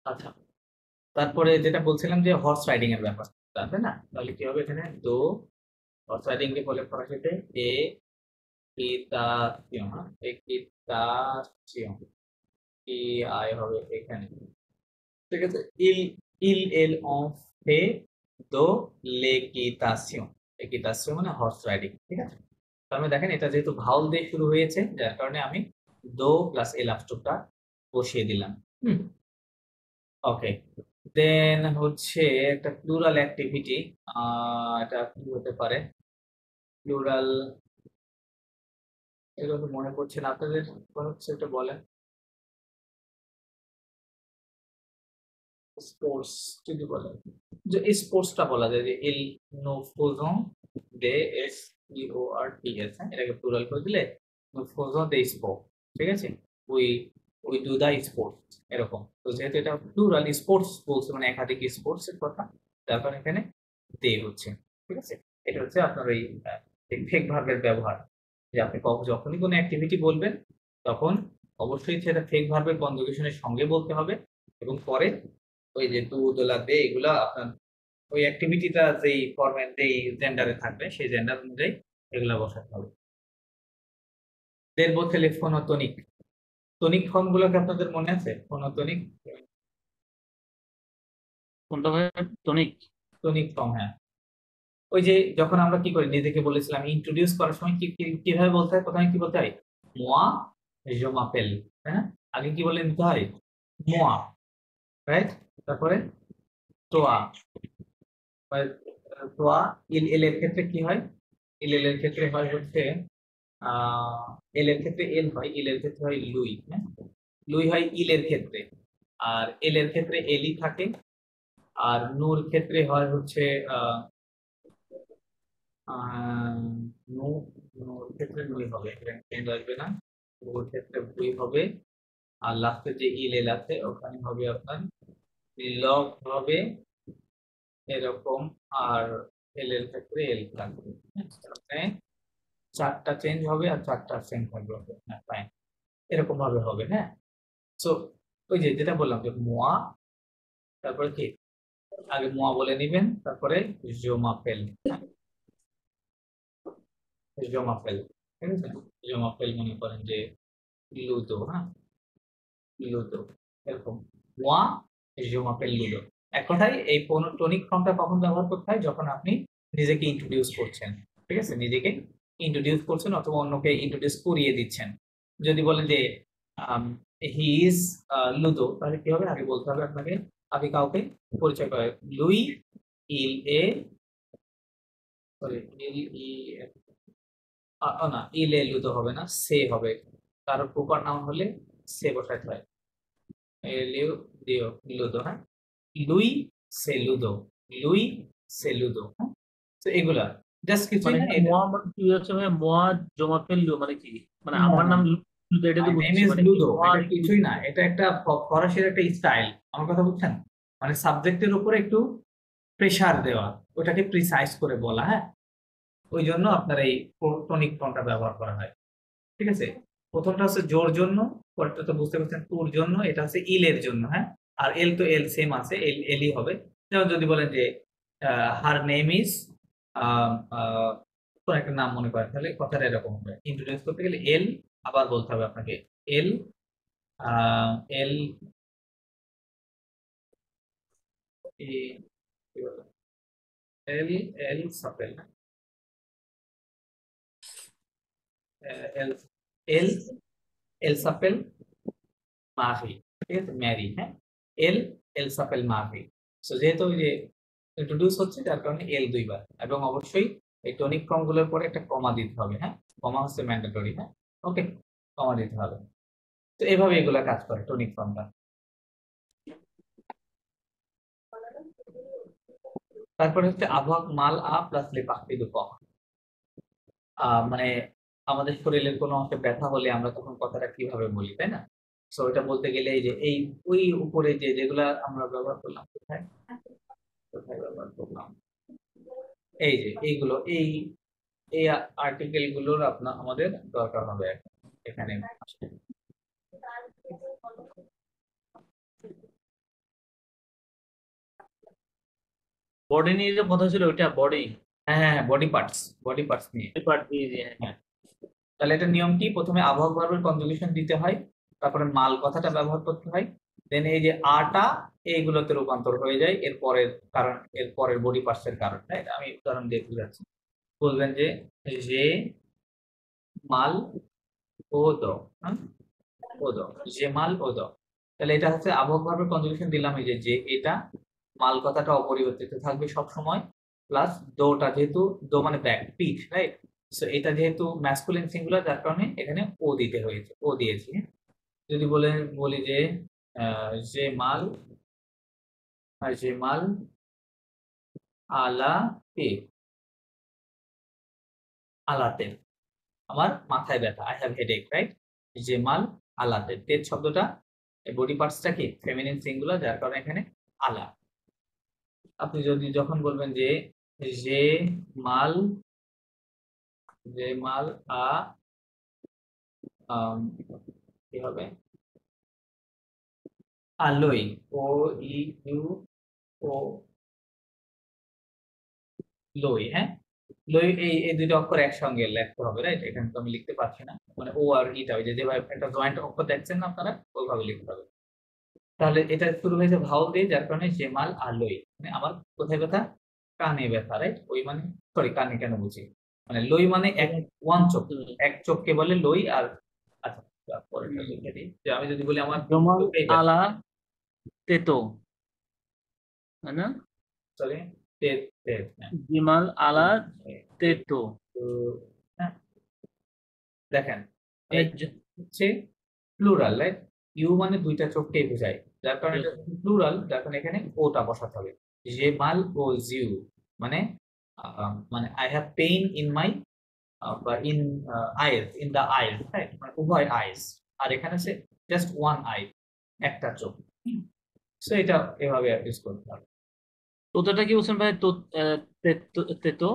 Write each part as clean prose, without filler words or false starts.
আচ্ছা, তারপরে যেটা বলছিলাম যে হর্স রাইডিং এর ব্যাপার, তাই না? তাহলে কি হবে এখানে? দো হর্স রাইডিং কে বলে ফরাসিতে এ ইতাসিয়ন, একিতাসিয়ন, কি আয় হবে এখানে। ঠিক আছে, ইল ইল এল অন ফে দো লেকিতাসিয়ন। একিতাসিয়ন মানে হর্স রাইডিং, ঠিক আছে। তার মানে দেখেন এটা যেহেতু ভাউল দিয়ে শুরু হয়েছে, যার কারণে আমি দো প্লাস এল আফটরটা বসিয়ে দিলাম। হুম, ওকে। দেন হচ্ছে একটা প্লুরাল অ্যাক্টিভিটি। এটা কি হতে পারে? প্লুরাল, এগুলো তো মনে পড়ছে না আপনাদের, কোনো কিছু একটা বলেন। স্পোর্টস যদি বলেন, যে স্পোর্টসটা বলা যায় যে ইল নো ফোজন দে S E O R T S, এটাকে প্লুরাল করে দিলে নো ফোজন দে স্পোর্ট, ঠিক আছে। We we do the sports, এরকম। তো যেহেতু এটা প্লুরাল স্পোর্টস বলছে মানে একাধিক স্পোর্টস এর কথা, তারপর এখানে দে হচ্ছে, ঠিক আছে। এটা হচ্ছে আপনার ওই ফেক ভার্বের ব্যবহার, যে আপনি যখনই কোনো অ্যাক্টিভিটি বলবেন তখন অবশ্যই সেটা ফেক ভার্বের কনজুগেশনের সঙ্গে বলতে হবে, এবং পরে ওই যে টু দোলা দে এগুলা আপনার ওই অ্যাক্টিভিটিটা যেই ফরম্যাট যেই জেন্ডারে থাকবে সেই জেন্ডার অনুযায়ী এগুলা বসাতে হবে। দেন বলতে ফোনোটনিক, টনিক ফর্ম গুলোকে আপনাদের মনে আছে? ফোনোটনিক, কোনটা ভাই? টনিক? টনিক ফর্ম, হ্যাঁ। ওই যে যখন আমরা কি করি, নিজেকে বলেছিলাম ইন্ট্রোডিউস করার সময় কিভাবে বলতে হয়, প্রথমে কি বলতে হয়? মোয়া জো মাপেল, তাই না? আগে কি বলে নিতে হয়? মোয়া, রাইট। তারপরে তোয়া, তোয়া। ইল এল এর ক্ষেত্রে কি হয়? ইল এল এর ক্ষেত্রে হয় হচ্ছে এল এর ক্ষেত্রে এল হয়, ইল এর ক্ষেত্রে হয় লুই, হ্যাঁ। লুই হয় ইল এর ক্ষেত্রে, আর এল এর ক্ষেত্রে এলই থাকে। আর নূর ক্ষেত্রে হয় হচ্ছে আহ আহ, নূ নূর ক্ষেত্রে নুই হবে, এখানে চেঞ্জ আসবে না। নূর ক্ষেত্রে বুই হবে। আর লাস্টে যে ইল এল আছে ওখানে হবে আপনার লগ হবে, এরকম। আর এল এর ক্ষেত্রে এল থাকবে, হ্যাঁ? মানে চারটা চেঞ্জ হবে আর চারটা সেম থাকবে, হ্যাঁ, ফাইন। এরকম ভাবে হবে, হ্যাঁ। সো ওই যে যেটা বললাম যে মোয়া, তারপরে কি, আগে মোয়া বলে নিবেন, তারপরে জোমাপেল, হ্যাঁ, জোমাপেল, ঠিক আছে। জোমাপেল মনে করেন যে লুদো, হ্যাঁ, লুদো, এরকম। মোয়া জোমাপেল লুদো। এক কথায় এই টনিক ফর্মটা কখন ব্যবহার করতে হয়? যখন আপনি নিজেকে ইন্ট্রোডিউস করছেন, ঠিক আছে, নিজেকে ইন্ট্রোডিউস করছেন অথবা অন্যকে ইন্ট্রোডিউস করিয়ে দিচ্ছেন। যদি বলেন যে হি ইজ লুদো, তাহলে কি হবে? আগে বলতে হবে আপনাকে, আগে কাউকে পরিচয় করে, লুই ইল এ, সরি, ইল ই না, ইল এ লুদো হবে না, সে হবে। কারো প্রপার নাম হলে সে বসাতে হয়। লিও দিও লুদো, হ্যাঁ। লুই সে লুদো, লুই সে লুদো, হ্যাঁ। তো এগুলা জাস্ট কিছুই মানে না এখানে এটা। মোয়া মানে কি হচ্ছে ভাই? মোয়া জমা ফেললো মানে কি? মানে নো আমার নো, নাম লুদো, এটা মাই তো নেম বুঝছি, ইজ মানে এই লুদো, মোয়া এটা আর কি কিছুই না, বুঝতেছি। এটা একটা ফরাসির একটা স্টাইল। আমার কথা বুঝছেন? মানে সাবজেক্টের উপরে একটু প্রেসার দেওয়া, ওটাকে প্রিসাইজ করে বলা, হ্যাঁ। ওই জন্য আপনার এই টনিক ফর্মটা ব্যবহার করা হয়, ঠিক আছে। প্রথমটা হচ্ছে জোর জন্য, পরেরটা তো বুঝতে পারছেন টুর জন্য, এটা হচ্ছে ইলের জন্য, হ্যাঁ। আর এল তো এল সেম আছে, এল এলই হবে। যেমন যদি বলেন যে হার নেম ইজ, কোন একটা নাম মনে করেন, তাহলে কথাটা এরকম হবে। ইন্ট্রোডিউস করতে গেলে এল, আবার বলতে হবে আপনাকে এল, এল এল এল সাপেল, এল এল এল সাপেল মাহি, ঠিক আছে, ম্যারি, হ্যাঁ। এল এল সাপেল মাহি। সো যেহেতু ওই যে ইন্ট্রোডিউস হচ্ছে, যার কারণে এল দুইবার, এবং অবশ্যই এই টনিক ফর্ম গুলোর পরে একটা কমা দিতে হবে, হ্যাঁ। কমা হচ্ছে ম্যান্ডেটরি, হ্যাঁ। ওকে, কমা দিতে হবে। তো এভাবে এগুলা কাজ করে টনিক ফর্মটা। তারপরে হচ্ছে আবহাক মাল আ প্লাস লে পাখি দু ক। মানে আমাদের শরীরের কোনো অংশে ব্যথা হলে আমরা তখন কথাটা কিভাবে বলি, তাই না? সো এটা বলতে গেলে এই যে এই ওই উপরে যে যেগুলা আমরা ব্যবহার করলাম, কোথায় কোথায় ব্যবহার করলাম, এই যে এইগুলো, এই আর্টিকেল গুলোর আপনার আমাদের দরকার হবে এখন এখানে। বডি নিয়ে যে কথা ছিল ওইটা বডি হ্যাঁ হ্যাঁ হ্যাঁ, বডি পার্টস নিয়ে। পার্ট দিয়ে দিয়ে হ্যাঁ, তাহলে এটা নিয়ম কি, প্রথমে আবহাওয়া ভার্বের কনজুগেশন দিতে হয়, তারপরে মাল কথাটা ব্যবহার করতে হয়, দেন এই যে আটা এইগুলোতে রূপান্তর হয়ে যায় এর পরের কারণ, এর পরের বডি পার্টস এর কারণ, রাইট? আমি উদাহরণ দিয়ে বুঝাচ্ছি। বলবেন যে মাল ও দ, হ্যাঁ, ও দ, যে মাল ও দ। তাহলে এটা হচ্ছে আবহাওয়া ভার্বের কনজুগেশন দিলাম, এই যে এটা, মাল কথাটা অপরিবর্তিত থাকবে সব সময়, প্লাস দোটা যেহেতু, দো মানে ব্যাক পিঠ, রাইট? সো এটা যেহেতু ম্যাসকুলিন সিঙ্গুলার, যার কারণে এখানে ও দিতে হয়েছে, ও দিয়েছি, হ্যাঁ? যদি বলি যে মাল, যে মাল আলা পে, আলাতে, আমার মাথায় ব্যথা, আই হ্যাভ হেডেক, রাইট? যে মাল আলাতে, তেজ শব্দটা বডি পার্টসটা কি ফেমিনিন সিঙ্গুলার, যার কারণে এখানে আলা। আপনি যদি যখন বলবেন যে মাল, যে মাল আম, কি হবে, আলোই, ও ই ইউ ও, লই, হ্যাঁ, লই, এই দুটো অক্ষর একসঙ্গে লিখতে হবে, রাইট? এখানে তো আমি লিখতে পারছি না, মানে ও আর ইটা, ওই যে যেভাবে একটা জয়েন্ট অক্ষর দেখছেন না আপনারা, ওইভাবে লিখতে হবে। তাহলে এটা শুরু হয়েছে ভাওয়াল দিয়ে, যার কারণে জেমাল আলোই, মানে আমার কোথায় ব্যথা, কানে ব্যথা, রাইট? ওই মানে, সরি কানে কেন বুঝি, মানে লই মানে এক, ওয়ান চোখ, এক চোখকে বলে লই। আর আচ্ছা, পরেরটা লিখে দিই, যে আমি যদি বলি আমার জমাল চোখেই ব্যথা, আলা তেতো, তাই না? সরি, তেজ, তেজ, হ্যাঁ, জিমাল আলা তেতো, হ্যাঁ, দেখেন মানে এই হচ্ছে প্লুরাল, রাইট? ইউ মানে দুইটা চোখকেই বোঝায়, যার কারণে এটা প্লুরাল, যার কারণে এখানে ওটা বসাতে হবে। জেমাল ও জিউ মানে, মানে I have pain in my, বা in eyes, in the eyes, right? মানে উভয় আইস, আর এখানে সে জাস্ট ওয়ান আই, একটা চোখ। সো এটা এভাবে ইউজ করতে হবে। তোতাটা কি বলছেন ভাই? তো তেতো তেতো,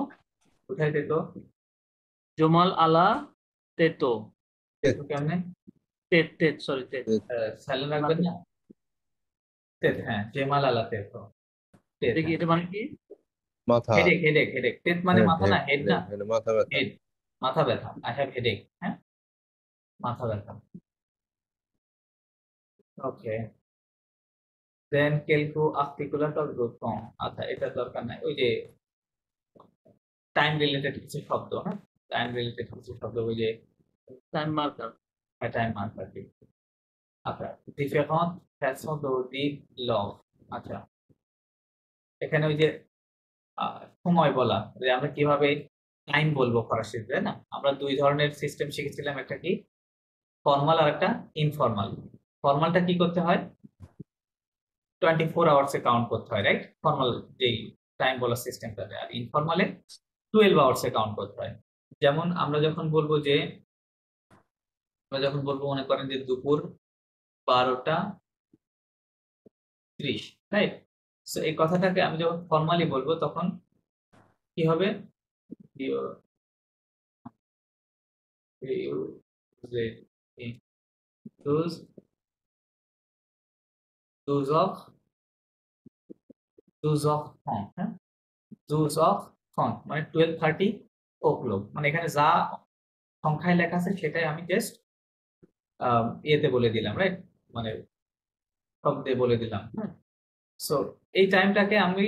কোথায় দিত, জমাল আলা তেতো, দিত কেমনে, তেত তেত, সরি তেত, সাইলেন্ট আলা রাখবেন তেত। না, তেত, হ্যাঁ, জেমাল আলা তেত, তেত, এটা কি, হ্যাঁ, এটা মানে কি? মাথা। হেডেক, হেডেক, হেডেক, তেত মানে হেড মাথা হেড না, হেড না, হেডেক মানে মাথা ব্যথা। হেড, মাথা ব্যথা, আই হ্যাভ হেডেক, হ্যাঁ, মাথা ব্যথা। ওকে, দেন কেলকু আর্টিকুলার গ্রোথ কম, আচ্ছা এটা দরকার নাই, ওই যে টাইম রিলেটেড কিছু শব্দ, হ্যাঁ, টাইম রিলেটেড কিছু শব্দ, ওই যে টাইম মার্কার। Time marker. আচ্ছা, différentes façons de dire love, আচ্ছা, এখানে ওই যে সময় বলা, যে আমরা কিভাবে টাইম বলবো ফরাসিতে, তাই না? আমরা দুই ধরনের সিস্টেম শিখেছিলাম, একটা কি ফর্মাল আর একটা ইনফর্মাল। ফর্মালটা কি করতে হয়, 24 আওয়ার্সে কাউন্ট করতে হয়, রাইট? ফর্মাল যেই টাইম বলার সিস্টেমটাতে, আর ইনফর্মালে 12 আওয়ার্সে কাউন্ট করতে হয়। যেমন আমরা যখন বলবো মনে করেন যে দুপুর 12টা 30, রাইট? সো এই কথাটাকে আমি যখন ফর্মালি বলবো তখন কি হবে, ডোজ ডোজ অফ, ডোজ অফ ফন, হ্যাঁ, ডোজ অফ ফন মানে 12:30 o'clock, মানে এখানে যা সংখ্যায় লেখা আছে সেটাই আমি জাস্ট ইয়েতে বলে দিলাম, রাইট? মানে শব্দে বলে দিলাম, হ্যাঁ। সো এই টাইমটাকে আমি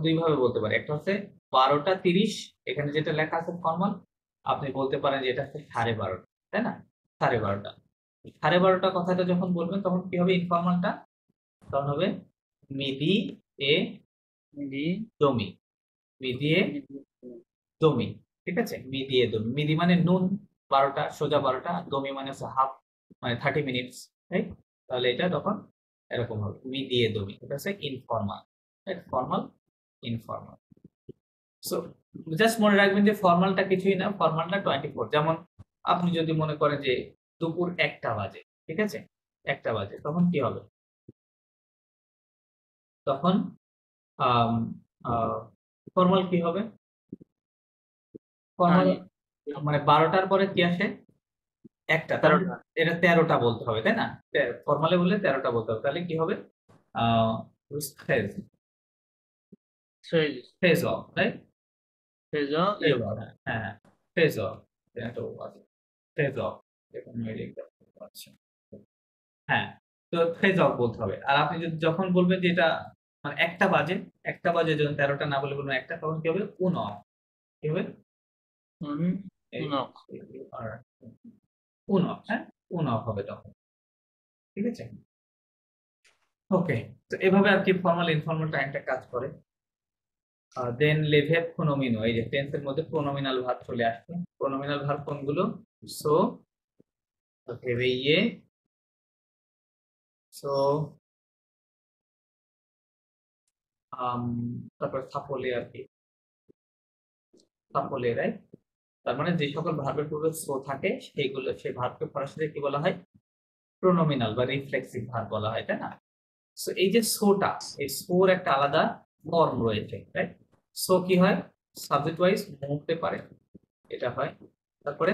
দুই ভাবে বলতে পারি, একটা হচ্ছে 12টা 30, এখানে যেটা লেখা আছে ফর্মাল, আপনি বলতে পারেন যে এটা হচ্ছে 12:30, তাই না? 12:30, 12:30 কথাটা যখন বলবেন তখন কি হবে, ইনফর্মালটা তখন হবে মিদি এ মিডি, দমি, মিদি এ দমি, ঠিক আছে? মিদি এ দমি, মিদি মানে নুন, 12টা সোজা 12টা, দমি মানে হচ্ছে হাফ, মানে 30 মিনিটস, রাইট? তাহলে এটা তখন এরকম হবে মিদি এ দমি, এটা হচ্ছে informal, right? Formal, informal. So just মনে রাখবেন যে ফর্মালটা কিছুই না, ফর্মালটা 24, যেমন আপনি যদি মনে করেন যে দুপুর 1টা বাজে, ঠিক আছে, 1টা বাজে, তখন কি হবে, তখন ফর্মাল কি হবে, ফর্মাল টাইম মানে 12টার পরে কি আসে, 1টা, তার মানে 13টা। এটা 13টা বলতে হবে, তাই না? ফর্মালে বললে 13টা বলতে হবে, তাহলে কি হবে, Tres. Phase of, right? Tres. Phase of, হ্যাঁ, ফেজ অফ, এটা আছে, ফেজ অফ, দেখুন এই লিখতে পাচ্ছি, হ্যাঁ। তো ফেজ অফ বলতে হবে। আর আপনি যদি যখন বলবেন যে এটা মানে একটা বাজে যখন 13টা না বলে বলবেন একটা, তখন কি হবে? উন অফ, কি হবে? Uno. উন অফ, হ্যাঁ, উন অফ হবে তখন, ঠিক আছে? ওকে, তো এভাবে আর কি ফর্মাল ইনফর্মাল টাইমটা কাজ করে। দেন লেভেভ প্রোনোমিনো, এই যে টেন্সের মধ্যে প্রোনোমিনাল ভার্ব চলে আসছে। প্রোনোমিনাল ভার্ব কোনগুলো? সো, ভেবেইয়ে, সো, তারপর সাপোলে আর কি, সাপোলে, রাইট? তার মানে যে সকল ভার্বের পূর্বে সো থাকে সেইগুলো, সেই ভার্বকে ফরাসিতে কি বলা হয়? প্রোনোমিনাল বা রিফ্লেক্সিভ ভার্ব বলা হয়, তাই না? সো এই যে সোটা, এই সোর একটা আলাদা ফর্ম রয়েছে, রাইট? সো কি হয়? সাবজেক্ট ওয়াইজ হতে পারে, এটা হয়। তারপরে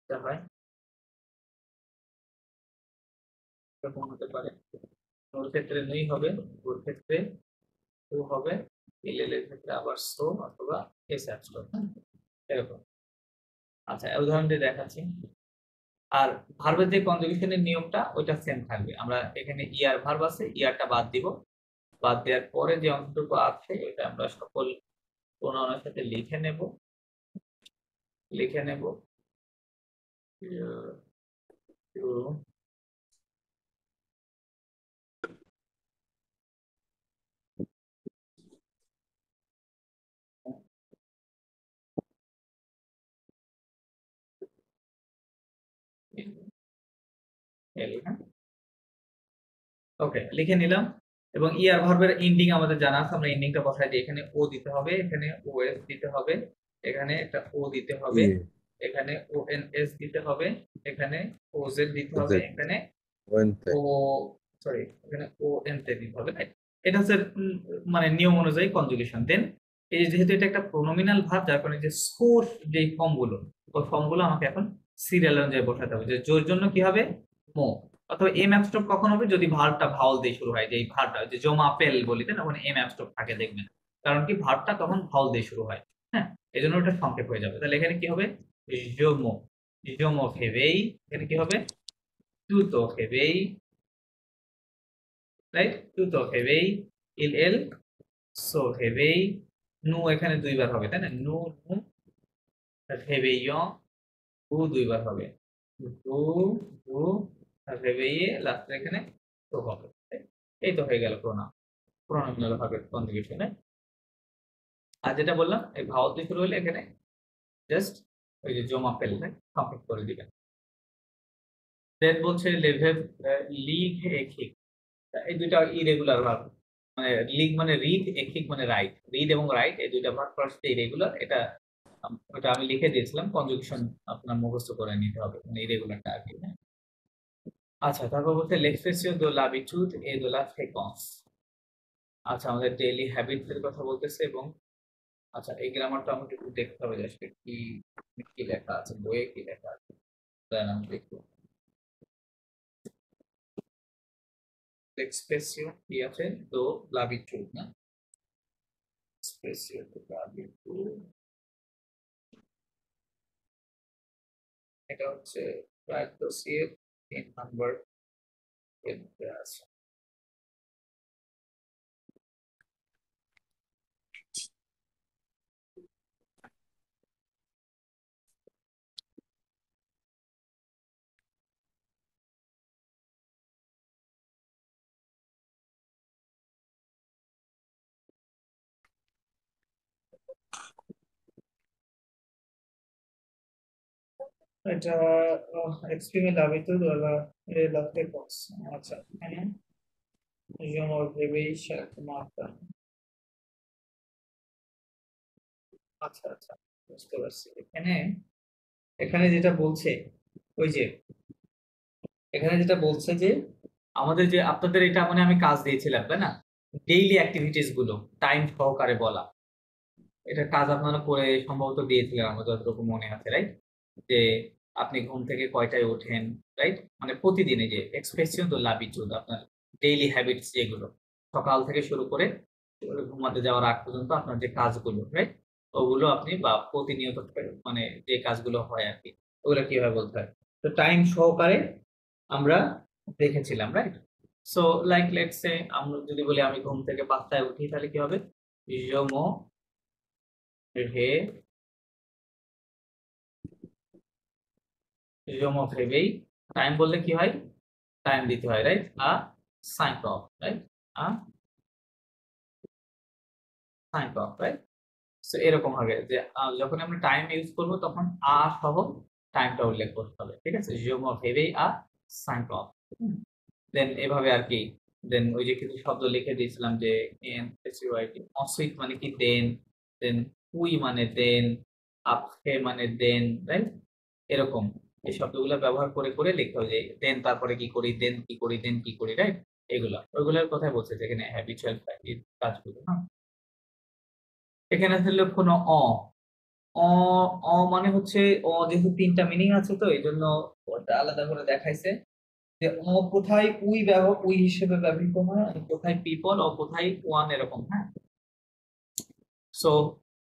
এটা হয়, এরকম হতে পারে। ওর ক্ষেত্রে নেই হবে, ওর ক্ষেত্রে ও হবে, এল এর ক্ষেত্রে আবার সো অথবা এস অ্যাবস্ট্রাক্ট, এরকম। আচ্ছা, উদাহরণ দিয়ে দেখাচ্ছি। আর ভার্বের যে কনজুগেশনের নিয়মটা ওইটা সেম থাকবে। আমরা এখানে ইয়ার ভার্ব আছে, ইয়ারটা বাদ দিব। বাদ দেওয়ার পরে যে অংশটুকু আছে এটা আমরা সকল প্রোনাউনের সাথে লিখে নেব, লিখে নেব। ওকে, লিখে নিলাম। এবং ইয়ার ভার্বের এন্ডিং আমাদের জানা আছে, আমরা এন্ডিংটা বসাই দিই। এখানে ও দিতে হবে, এখানে ও এস দিতে হবে, এখানে একটা ও দিতে হবে, ই এখানে ও এন এস দিতে হবে, এখানে ও জেড দিতে হবে, জেড এখানে ওয়েন্তে ও, সরি, এখানে ও এন তে দিতে হবে, right? এটা হচ্ছে মানে নিয়ম অনুযায়ী কনজুগেশন। দেন এই যে যেহেতু এটা একটা প্রোনোমিনাল ভার্ব, যার কারণে যে সোর্স যে ফর্মগুলো, ওই ফর্মগুলো আমাকে এখন সিরিয়াল অনুযায়ী বসাতে হবে। যে জোর জন্য কি হবে? মো, অথবা এম অ্যাবস্ট্রপ কখন হবে? যদি ভার্বটা ভাওয়াল দিয়ে শুরু হয়, যে এই ভার্বটা যে জমা পেল বলি, তাই না? ওখানে এম অ্যাবস্ট্রপ থাকে দেখবেন, কারণ কি ভার্বটা তখন ভাওয়াল দিয়ে শুরু হয়, হ্যাঁ, এই জন্য ওটা সংক্ষেপ হয়ে যাবে। তাহলে এখানে কি হবে? জমো, জমো ফেবেই, এখানে কি হবে? তুতো ফেবেই, রাইট? তুতো ফেবেই, ইল এল, সো ফেবেই, নু এখানে দুইবার হবে, তাই না? নু নু, ফেবেইয়, উ দুইবার হবে, দু দু, ফেবেইয়ে, লাস্টে এখানে তো হবে, right? এই তো হয়ে গেল প্রোনাউন ভার্বের কনজুগেশন। আর যেটা বললাম, এই ভাওয়াল দিয়ে শুরু হলে এখানে জাস্ট ওই যে জমা ফেললে কমপ্লিট করে দিবেন। দেন বলছে লেভেল, লিগ একিক, এই দুইটা ইরেগুলার ভার্ব। মানে লিগ মানে রিড, একিক মানে রাইট। রিড এবং রাইট এই দুইটা ভার্ব ফার্স্টে ইরেগুলার। এটা ওটা আমি লিখে দিয়েছিলাম, কনজুগেশন আপনার মুখস্থ করে নিতে হবে, মানে ইরেগুলারটা আগে, হ্যাঁ? আচ্ছা, তারপর বলতে l'expression de l'habitude et de la fréquence। আচ্ছা, আমাদের ডেইলি হ্যাবিটস এর কথা বলতেছে। এবং আচ্ছা, এই গ্রামারটা আমাকে একটু দেখতে হবে যে আসলে কি কি লেখা আছে, বইয়ে কি লেখা আছে, দাঁড়ান আমি দেখবো। এক্সপ্রেসিও কি আছে? দো লাবিটুড, না? এক্সপ্রেসিও দো লাবিটুড, এটা হচ্ছে প্রায় দোষিয়ের 3 নাম্বার এতে আছে। এটা exprime l'habitude de la fréquence। আচ্ছা, এখানে je me réveille chaque matin। আচ্ছা আচ্ছা, বুঝতে পারছি। এখানে এখানে যেটা বলছে, ওই যে এখানে যেটা বলছে যে আমাদের যে আপনাদের এটা মানে আমি কাজ দিয়েছিলাম, তাই না? ডেইলি অ্যাক্টিভিটিস গুলো টাইম সহকারে বলা, এটা কাজ আপনারা করে সম্ভবত দিয়েছিলেন, আমার যতটুকু মনে আছে, রাইট? যে আপনি ঘুম থেকে কয়টায় ওঠেন, রাইট? মানে প্রতিদিনে যে এক্সপ্রেসিয়ন তো লাবিচুদ, আপনার ডেইলি হ্যাবিটস যেগুলো, সকাল থেকে শুরু করে ঘুমাতে যাওয়ার আগ পর্যন্ত আপনার যে কাজগুলো, রাইট? ওগুলো আপনি বা প্রতিনিয়ত মানে যে কাজগুলো হয় আর কি, ওগুলো কিভাবে বলতে হয়। তো টাইম সহকারে আমরা দেখেছিলাম, right? So like let's say আমরা যদি বলি আমি ঘুম থেকে 5টায় উঠি, তাহলে কি হবে? Je me réveille, je me réveille। Time বললে কি হয়? টাইম দিতে হয়, রাইট? আ 5 o'clock, রাইট? আ 5 o'clock, রাইট? সো এরকম হবে যে যখন আমরা টাইম ইউজ করব তখন সহ টাইমটা উল্লেখ করতে হবে। ঠিক আছে? Je me réveille à 5 o'clock। দেন এভাবে আর কি। দেন ওই যে কিছু শব্দ লিখে দিয়েছিলাম যে এনএসইউআইটি, ensuite মানে কি দেন, দেন puis মানে দেন, après মানে দেন, রাইট? এরকম এই শব্দগুলো ব্যবহার করে করে লিখতে হবে যে দেন তারপরে কি করি, দেন কি করি, দেন কি করি, রাইট? এগুলা ওইগুলোর কথাই বলছে যেখানে হ্যাবিচুয়াল কাজগুলো, হ্যাঁ? এখানে আসলে কোনো অ অ মানে হচ্ছে যেহেতু ৩টা মিনিং আছে তো এইজন্য ওটা আলাদা করে দেখাইছে যে কোথায় উই হিসেবে ব্যবহৃত হয়, আর কোথায় পিপল ও কোথায় ওয়ান, এরকম, হ্যাঁ? সো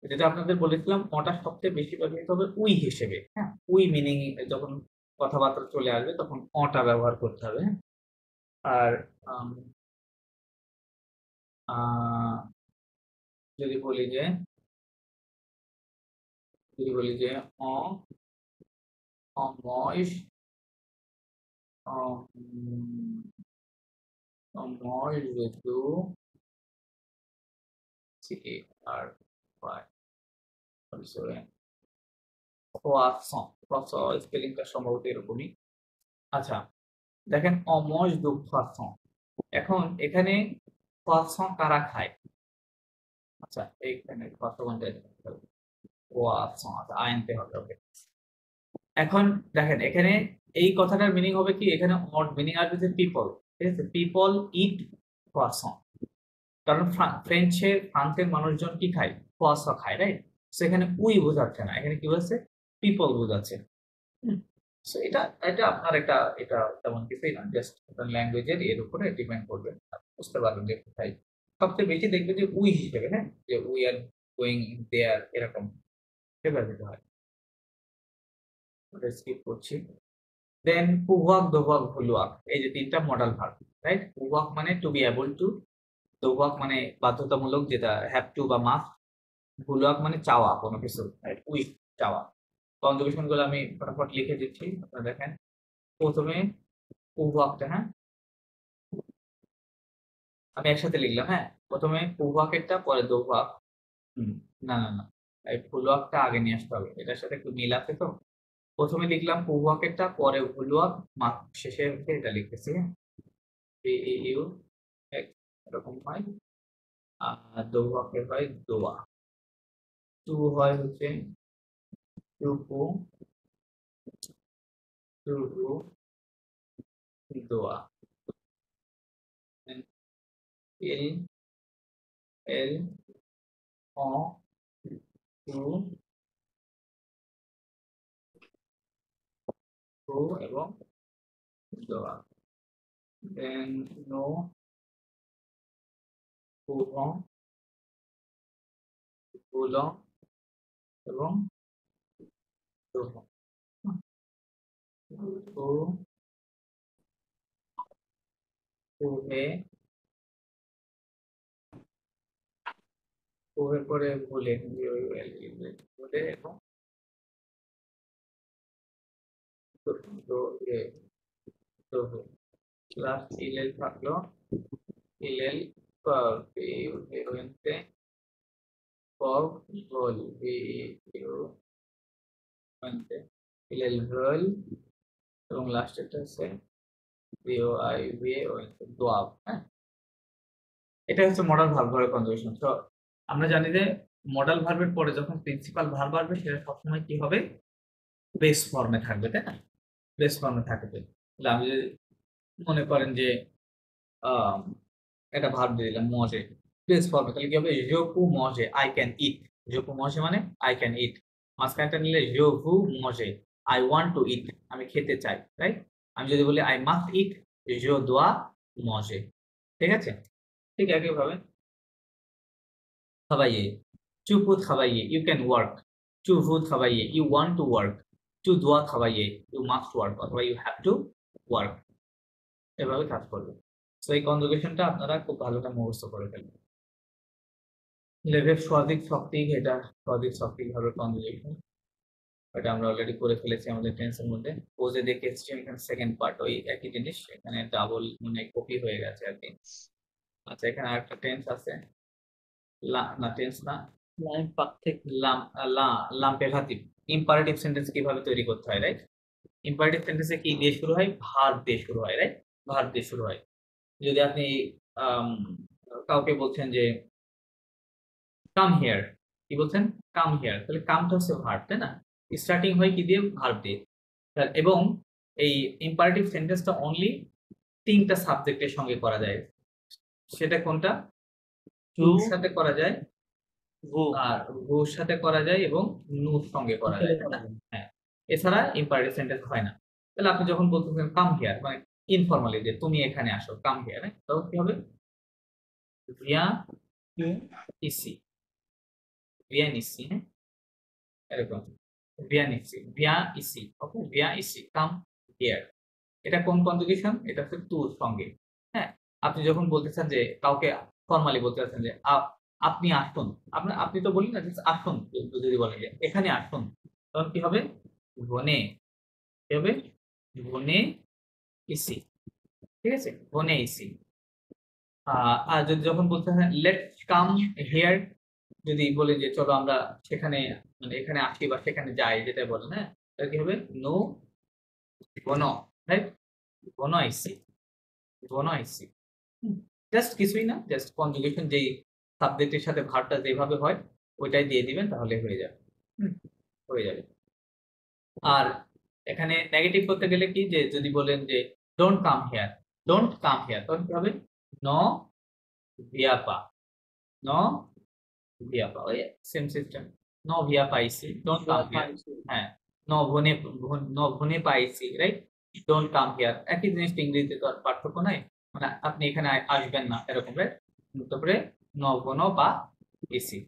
যেটা আপনাদের বলেছিলাম অটা সবচেয়ে বেশি ব্যবহৃত হবে উই হিসেবে, হ্যাঁ? উই মিনিং যখন কথাবার্তা চলে আসবে তখন অটা ব্যবহার করতে হবে, হ্যাঁ? আর আম, আহ, যদি বলি যে অ অময় অময় ঋতু আর সরি ক্রোয়াসন স্পেলিংটা সম্ভবত এরকমই। আচ্ছা, দেখেন অমজ দু ক্রোয়াসন। এখন এখানে ক্রোয়াসন কারা খায়? আচ্ছা, এইখানে ক্রোয়াসনটা ক্রোয়াসন, আচ্ছা আনতে হবে, ওকে। এখন দেখেন এখানে এই কথাটার মিনিং হবে কি, এখানে অড মিনিং আসবে যে পিপল, ঠিক আছে? পিপল ইট ক্রোয়াসন, কারণ ফ্রান্সের মানুষজন কি খায়? ক্রোয়াসন খায়, রাইট? সেখানে উই বোঝাচ্ছে না, এখানে কি বলছে? পিপল বোঝাচ্ছে। সো এটা এটা আপনার এটা তেমন কিছুই না, জাস্ট আপনার ল্যাঙ্গুয়েজের এর উপরে ডিপেন্ড করবে। আপনি বুঝতে পারবেন যে কোথায় সবচেয়ে বেশি দেখবে যে উই হিসেবে, হ্যাঁ? যে উই আর গোয়িং দেয়ার, এরকম ব্যবহৃত হয়। ওটা স্কিপ করছি। দেন পুভাক, দোভাক, ভুলুয়াক, এই যে 3টা মডাল ভার্ব, রাইট? পুভাক মানে টু বি এবল টু, দোভাক মানে বাধ্যতামূলক, যেটা হ্যাভ টু বা মাস্ট, ভুলুয়াক মানে চাওয়া কোনো কিছু, রাইট? উইশ, চাওয়া। কনজুগেশন গুলো আমি ফটাফট লিখে দিচ্ছি, আপনারা দেখেন। প্রথমে পুভাকটা, হ্যাঁ? আমি একসাথে লিখলাম, হ্যাঁ? প্রথমে পুভাকেরটা, পরে দোভাক। হুম, না না না, এই ভুলওয়াকটা আগে নিয়ে আসতে হবে, এটার সাথে একটু মিল আছে তো। প্রথমে লিখলাম পুভাকেরটা, পরে ভুলওয়াক, শেষে হচ্ছে এটা লিখতেছি, হ্যাঁ? ইউ এরকম হয়। আর দোভাকের হয় দোয়া, টু হয় হচ্ছে টুকু, টুকু দোয়া। এল এল অ টু টু এবং দোয়া। দেন নো পুভং, পুলং এবং দোভং। টু পুহে, পুহে করে ভুলে, ভুলে এবং দোহে, দোহে। লাস্ট ইলেল থাকলো, ইলেল ভিউতে পগ ভোল, ভিউতে ইলেল ভোল এবং লাস্টেরটা হচ্ছে ভিও আই ভিএ দোয়াব, হ্যাঁ? এটা হচ্ছে মডাল ভার্বের কনজুগেশন। তো আমরা জানি যে মডাল ভার্বের পরে যখন প্রিন্সিপাল ভার্ব আসবে সেটা সবসময় কি হবে? বেস ফর্মে থাকবে, তাই না? বেস ফর্মে থাকবে। তাহলে আমি যদি মনে করেন যে আহ একটা ভার্ব দিয়ে দিলাম মজে, বেস ফর্মে, তাহলে কি হবে? জো পু মজে, আই ক্যান ইট। জো পু মজে মানে আই ক্যান ইট। মাঝখানটা নিলে জো ভু মজে, আই ওয়ান্ট টু ইট, আমি খেতে চাই, রাইট? আমি যদি বলি আই মাস্ট ইট, জো দোয়া মজে, ঠিক আছে? ঠিক একইভাবে খাবাইয়ে, চুপুত খাবাইয়ে, ইউ ক্যান ওয়ার্ক, চুভুত খাবাইয়ে, ইউ ওয়ান্ট টু ওয়ার্ক, চু দোয়া খাবাইয়ে, ইউ মাস্ট ওয়ার্ক অথবা ইউ হ্যাভ টু ওয়ার্ক, এভাবে কাজ করবে। তো এই কনজুগেশনটা আপনারা খুব ভালোটা মুখস্থ করে ফেলবেন। লেভেল স্বাদিক শক্তি, এটা স্বাদিক শক্তি ভাবে কনজুগেশন, এটা আমরা অলরেডি করে ফেলেছি আমাদের টেন্সের মধ্যে। পোজে দেখে এসেছি এখানে সেকেন্ড পার্ট ওই একই জিনিস, এখানে ডাবল মানে কপি হয়ে গেছে আর কি। আচ্ছা এখানে আরেকটা টেন্স আছে, না টেন্স না, লাইম পাক থেকে লাম লা লাম্পেভাতিভ। ইম্পারেটিভ সেন্টেন্স কিভাবে তৈরি করতে হয়, রাইট? ইম্পারেটিভ সেন্টেন্সে কি দিয়ে শুরু হয়? ভার্ব দিয়ে শুরু হয়, রাইট? ভার্ব দিয়ে শুরু হয়। যদি আপনি আম, কাউকে বলছেন যে কাম হিয়ার, কি বলছেন? কাম হিয়ার, তাহলে কামটা হচ্ছে ভার্ব, তাই না? স্টার্টিং হয় কি দিয়ে? ভার্ব দিয়ে। এবং এই ইম্পারেটিভ সেন্টেন্সটা অনলি তিনটা সাবজেক্টের সঙ্গে করা যায়। সেটা কোনটা? টুর সাথে করা যায়, ভু আর ভুর সাথে করা যায় এবং নুর সঙ্গে করা যায়, তাই না? হ্যাঁ, এছাড়া ইম্পারেটিভ সেন্টেন্স হয় না। তাহলে আপনি যখন বলতেছেন কাম হিয়ার, মানে ইনফর্মালি যে তুমি এখানে আসো, কাম হিয়ার, তখন কি হবে? ভিয়া ইসি, ভিয়া ইসি, হ্যাঁ এরকম, ভিয়া ইসি, ভিয়া ইসি, ওকে, ভিয়া ইসি, কাম হিয়ার। এটা কোন কনজুগেশন? এটা হচ্ছে টুর সঙ্গে। হ্যাঁ, আপনি যখন বলতেছেন যে কাউকে ফর্মালি বলতে চাচ্ছেন যে আপনি আসুন, আপনি তো বলি না যে আসুন, যদি বলেন যে এখানে আসুন, তখন কি হবে? বনে, কি হবে? বনে ইসি, ঠিক আছে, বনে ইসি। আর যদি যখন বলতেছেন লেটস কাম হিয়ার, যদি বলে যে চলো আমরা সেখানে, মানে এখানে আসি বা সেখানে যাই, যেটা বলেন, হ্যাঁ, তাহলে কি হবে? নো বনো, রাইট? বনো আইসি, বনো আইসি। জাস্ট কিছুই না, জাস্ট কনজুগেশন যেই সাবজেক্টের সাথে ভার্বটা যেভাবে হয় ওইটাই দিয়ে দিবেন, তাহলে হয়ে যাবে। হয়ে যাবে। আর এখানে নেগেটিভ করতে গেলে কি, যে যদি বলেন যে don't come here, don't come here, তখন কি হবে? নো ভিয়াপা, নো ভিয়াপা, ওই সেম সিস্টেম, নো ভিয়াপা আইসি, ডোন্ট কাম হিয়ার। হ্যাঁ, নো ভনে, নো ভনে পাইসি, রাইট? ডোন্ট কাম হিয়ার, একই জিনিস, ইংরেজিতে তো আর পার্থক্য নাই, মানে আপনি এখানে আসবেন না, এরকম, রাইট? তারপরে নো ভনো বা এসি,